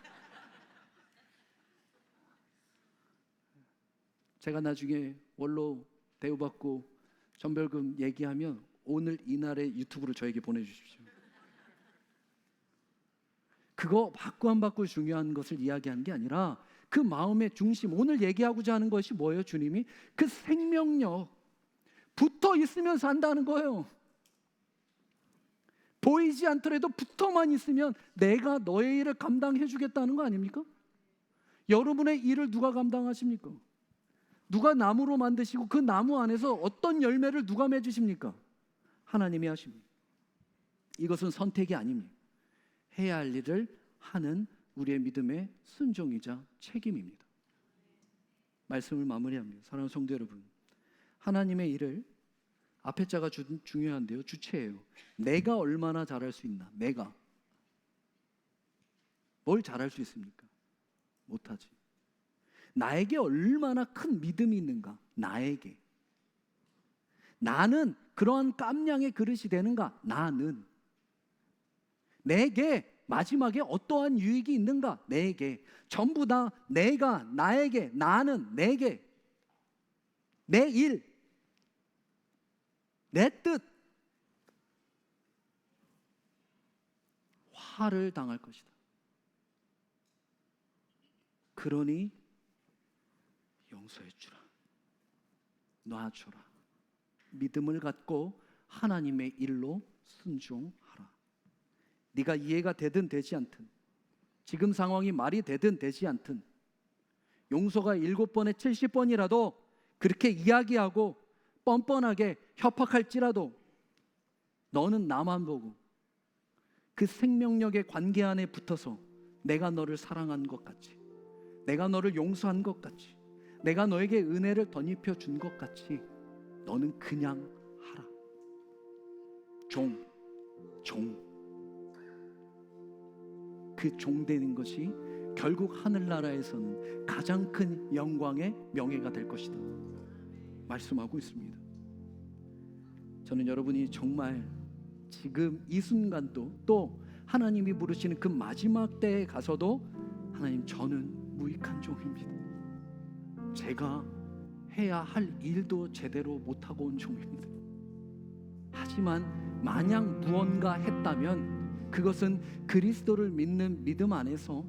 제가 나중에 원로 대우받고 전별금 얘기하면 오늘 이날의 유튜브로 저에게 보내주십시오. 그거 받고 안 받고 중요한 것을 이야기하는 게 아니라 그 마음의 중심, 오늘 얘기하고자 하는 것이 뭐예요? 주님이 그 생명력 붙어 있으면 산다는 거예요. 보이지 않더라도 붙어만 있으면 내가 너의 일을 감당해 주겠다는 거 아닙니까? 여러분의 일을 누가 감당하십니까? 누가 나무로 만드시고 그 나무 안에서 어떤 열매를 누가 맺으십니까? 하나님이 하십니다. 이것은 선택이 아닙니다. 해야 할 일을 하는 우리의 믿음의 순종이자 책임입니다. 말씀을 마무리합니다. 사랑하는 성도 여러분, 하나님의 일을 앞에 자가 중요한데요. 주체예요. 내가 얼마나 잘할 수 있나? 내가 뭘 잘할 수 있습니까? 못하지. 나에게 얼마나 큰 믿음이 있는가? 나에게. 나는 그러한 깜냥의 그릇이 되는가? 나는. 내게 마지막에 어떠한 유익이 있는가? 내게. 전부 다 내가, 나에게, 나는, 내게. 내 일, 내 뜻. 화를 당할 것이다. 그러니 용서해 주라. 놔주라. 믿음을 갖고 하나님의 일로 순종하라. 네가 이해가 되든 되지 않든, 지금 상황이 말이 되든 되지 않든, 용서가 7번에 70번이라도 그렇게 이야기하고 뻔뻔하게 협박할지라도 너는 나만 보고 그 생명력의 관계 안에 붙어서 내가 너를 사랑한 것 같이, 내가 너를 용서한 것 같이, 내가 너에게 은혜를 덧입혀 준 것 같이 너는 그냥 하라. 종. 그 종 되는 것이 결국 하늘나라에서는 가장 큰 영광의 명예가 될 것이다 말씀하고 있습니다. 저는 여러분이 정말 지금 이 순간도 또 하나님이 부르시는 그 마지막 때에 가서도 하나님, 저는 무익한 종입니다. 제가 해야 할 일도 제대로 못하고 온 종입니다. 하지만 만약 무언가 했다면 그것은 그리스도를 믿는 믿음 안에서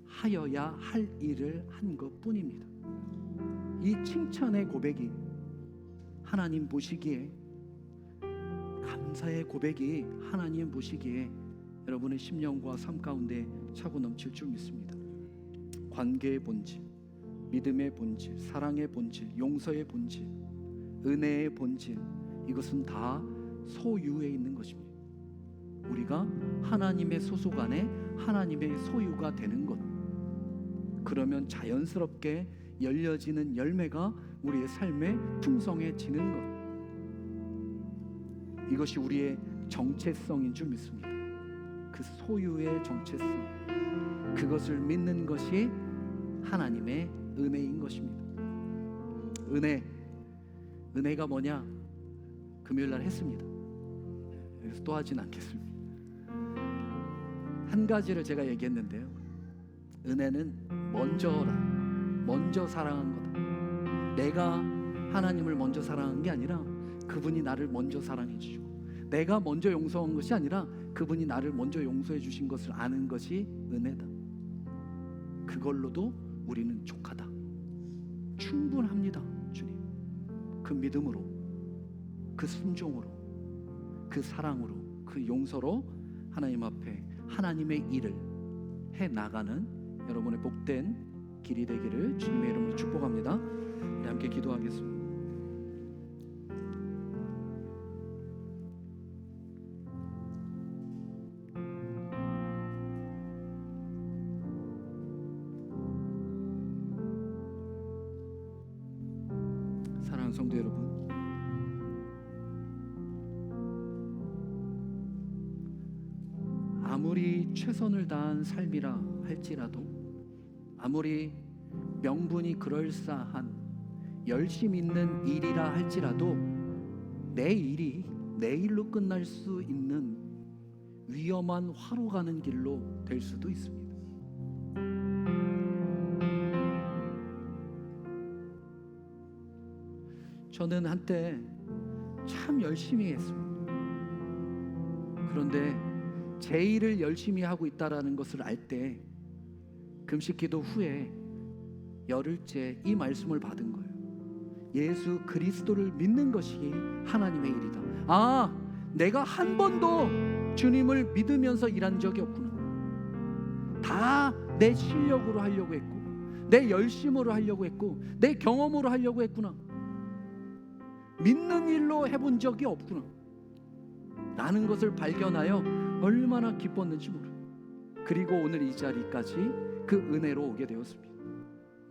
하여야 할 일을 한 것뿐입니다. 이 칭찬의 고백이 하나님 보시기에, 감사의 고백이 하나님 보시기에 여러분의 심령과 삶 가운데 차고 넘칠 줄 믿습니다. 관계의 본질, 믿음의 본질, 사랑의 본질, 용서의 본질, 은혜의 본질, 이것은 다 소유에 있는 것입니다. 우리가 하나님의 소속 안에 하나님의 소유가 되는 것, 그러면 자연스럽게 열려지는 열매가 우리의 삶에 풍성해지는 것, 이것이 우리의 정체성인 줄 믿습니다. 그 소유의 정체성, 그것을 믿는 것이 하나님의 은혜인 것입니다. 은혜가 뭐냐? 금요일날 했습니다. 그래서 또 하진 않겠습니다. 한 가지를 제가 얘기했는데요, 은혜는 먼저 사랑한 거다. 내가 하나님을 먼저 사랑한 게 아니라 그분이 나를 먼저 사랑해 주시고, 내가 먼저 용서한 것이 아니라 그분이 나를 먼저 용서해 주신 것을 아는 것이 은혜다. 그걸로도 우리는 족하다, 충분합니다. 주님, 그 믿음으로, 그 순종으로, 그 사랑으로, 그 용서로 하나님 앞에 하나님의 일을 해 나가는 여러분의 복된 길이 되기를 주님의 이름으로 축복합니다. 우리 함께 기도하겠습니다. 사랑하는 성도 여러분, 아무리 최선을 다한 삶이라 할지라도, 아무리 명분이 그럴싸한 열심 있는 일이라 할지라도 내 일이 내일로 끝날 수 있는 위험한 화로 가는 길로 될 수도 있습니다. 저는 한때 참 열심히 했습니다. 그런데 제 일을 열심히 하고 있다라는 것을 알 때 금식기도 후에 열흘째 이 말씀을 받은 거예요. 예수 그리스도를 믿는 것이 하나님의 일이다. 아, 내가 한 번도 주님을 믿으면서 일한 적이 없구나. 다 내 실력으로 하려고 했고, 내 열심으로 하려고 했고, 내 경험으로 하려고 했구나. 믿는 일로 해본 적이 없구나 라는 것을 발견하여 얼마나 기뻤는지 모르. 그리고 오늘 이 자리까지 그 은혜로 오게 되었습니다.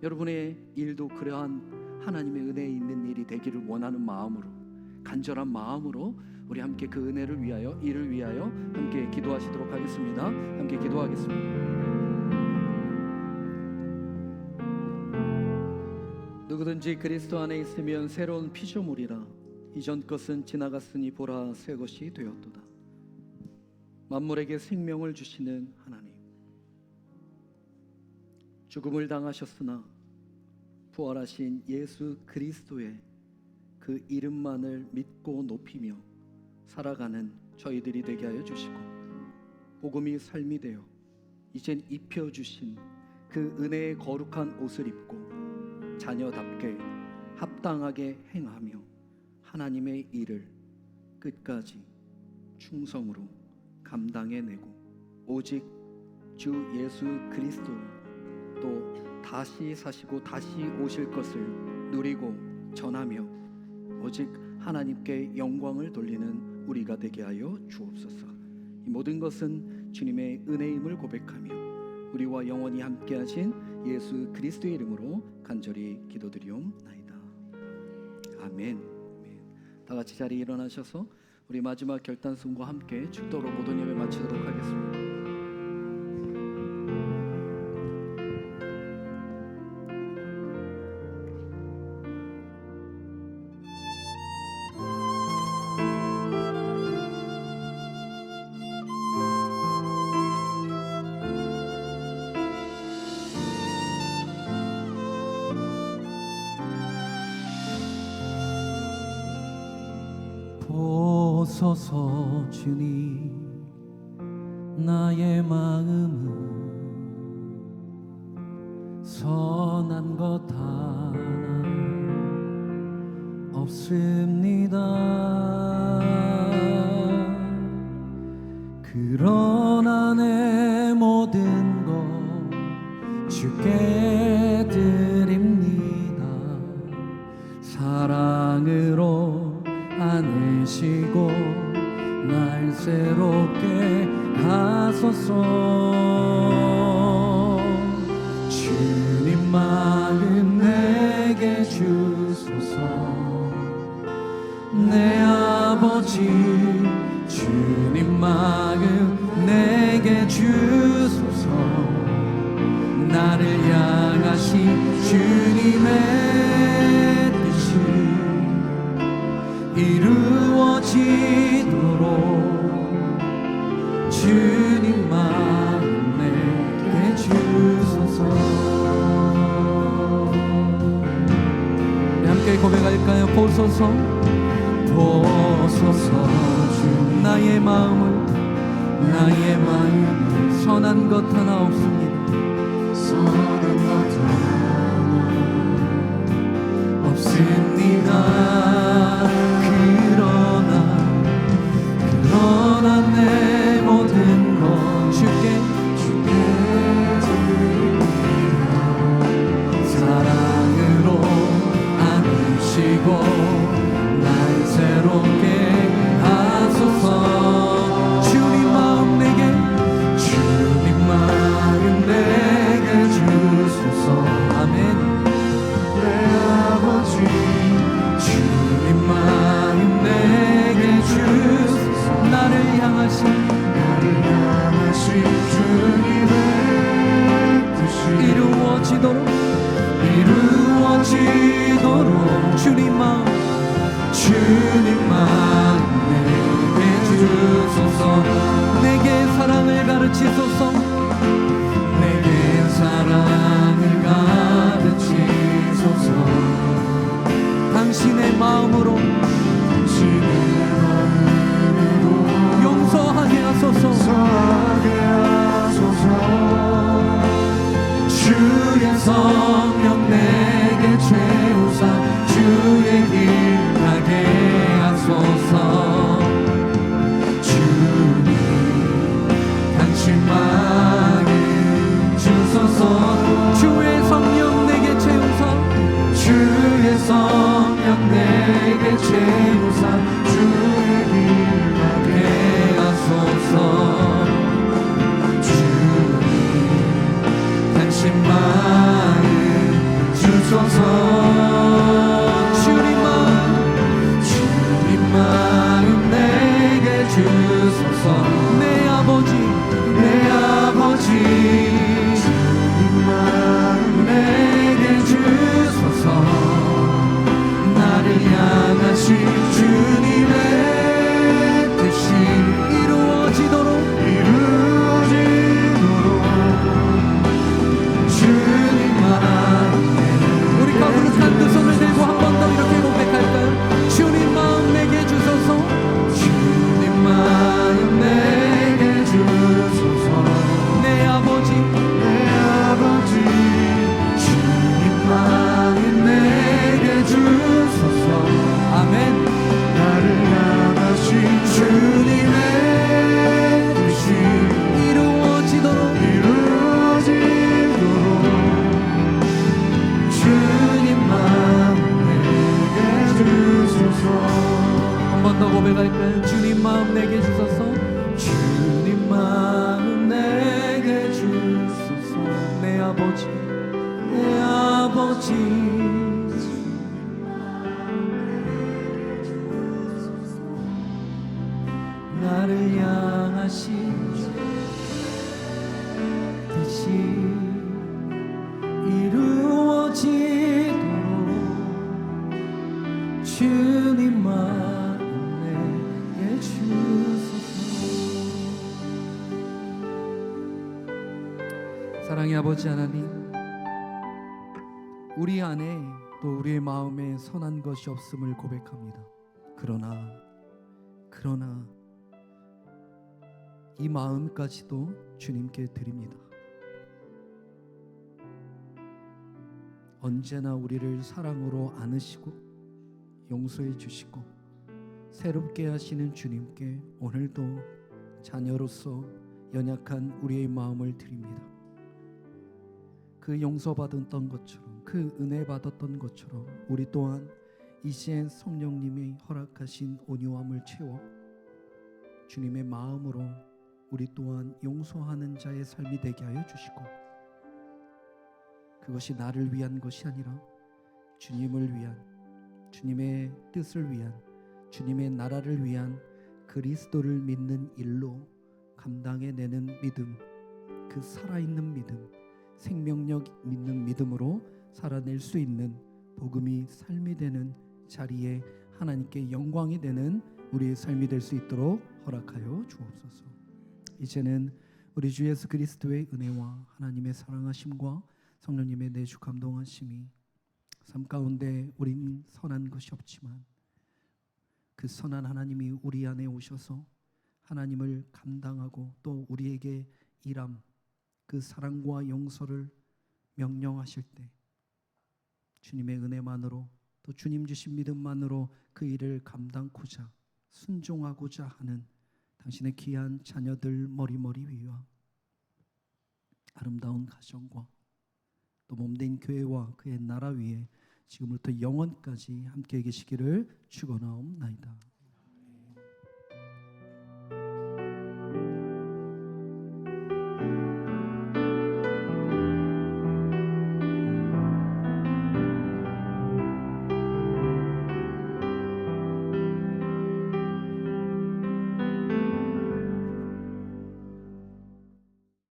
여러분의 일도 그러한 하나님의 은혜에 있는 일이 되기를 원하는 마음으로, 간절한 마음으로 우리 함께 그 은혜를 위하여, 이를 위하여 함께 기도하시도록 하겠습니다. 함께 기도하겠습니다. 누구든지 그리스도 안에 있으면 새로운 피조물이라, 이전 것은 지나갔으니 보라 새 것이 되었도다. 만물에게 생명을 주시는 하나님, 죽음을 당하셨으나 부활하신 예수 그리스도의 그 이름만을 믿고 높이며 살아가는 저희들이 되게 하여 주시고, 복음이 삶이 되어 이젠 입혀주신 그 은혜의 거룩한 옷을 입고 자녀답게 합당하게 행하며 하나님의 일을 끝까지 충성으로 감당해내고, 오직 주 예수 그리스도를 또 다시 사시고 다시 오실 것을 누리고 전하며 오직 하나님께 영광을 돌리는 우리가 되게 하여 주옵소서. 이 모든 것은 주님의 은혜임을 고백하며 우리와 영원히 함께하신 예수 그리스도의 이름으로 간절히 기도드리옵나이다. 아멘. 다 같이 자리에 일어나셔서 우리 마지막 결단성과 함께 축도로 모든 예배 마치도록 하겠습니다. 보소서 주님, 나의 마음은 선한 것 하나 없습니다. 그러나 내 모든 것 주께 드립니다. 사랑으로 안으시고 날 새롭게 하소서. 주님 마음 내게 주소서. 내 아버지 주님 마음 내게 주소서. 나를 향하신 주님의 뜻이 이루어지도록 주님 마음 내게 주소서. 함께 고백할까요? 보소서, 보소서 주님, 나의 마음을 선한 것 하나 없습니다. 선한 것 하나 없습니다. 그러나 내 모든 것 주께 드립니다. 사랑으로 안으시고 날 새롭게 하소서. 주님 마음 내게 주소서. 아멘. 내 아버지 주님 마음 내게 주소서. 나를 향하신 주님의 뜻이 이루어지도록 주님 마음 내게 주소서. 내게 사랑을 가르치소서. 내게 사랑을 가르치소서. 당신의 마음으로 용서하게 하소서. 주의 성령 내게 채우사 주의 길 가게 하소서. 주님 당신 마음 주소서. 주의 성령 내게 채우사 주의 성령 내게 채우사 주의 길 가게 하소서. 주님 당신 마음 주소서. 주님 마음 내게 주소서. 내 아버지 주님 마음 내게 주소서. 나를 향하신 주님의 뜻이 이루어지도록 주님 마음 우리 가부를 아버지 내 아버지 나를 향하신 뜻이 이루어지도록 주님만 내게 주소서. 사랑의 아버지 하나님, 우리 안에 또 우리의 마음에 선한 것이 없음을 고백합니다. 그러나 이 마음까지도 주님께 드립니다. 언제나 우리를 사랑으로 안으시고 용서해 주시고 새롭게 하시는 주님께 오늘도 자녀로서 연약한 우리의 마음을 드립니다. 그 용서받았던 것처럼, 그 은혜 받았던 것처럼 우리 또한 이제 성령님이 허락하신 온유함을 채워 주님의 마음으로 우리 또한 용서하는 자의 삶이 되게 하여 주시고, 그것이 나를 위한 것이 아니라 주님을 위한, 주님의 뜻을 위한, 주님의 나라를 위한 그리스도를 믿는 일로 감당해내는 믿음, 그 살아있는 믿음, 생명력 믿는 믿음으로 살아낼 수 있는 복음이 삶이 되는 자리에 하나님께 영광이 되는 우리의 삶이 될 수 있도록 허락하여 주옵소서. 이제는 우리 주 예수 그리스도의 은혜와 하나님의 사랑하심과 성령님의 내주 감동하심이 삶 가운데 우린 선한 것이 없지만 그 선한 하나님이 우리 안에 오셔서 하나님을 감당하고 또 우리에게 일함, 그 사랑과 용서를 명령하실 때 주님의 은혜만으로 또 주님 주신 믿음만으로 그 일을 감당코자 순종하고자 하는 당신의 귀한 자녀들 머리머리 위와 아름다운 가정과 또 몸된 교회와 그의 나라 위에 지금부터 영원까지 함께 계시기를 축원하옵나이다.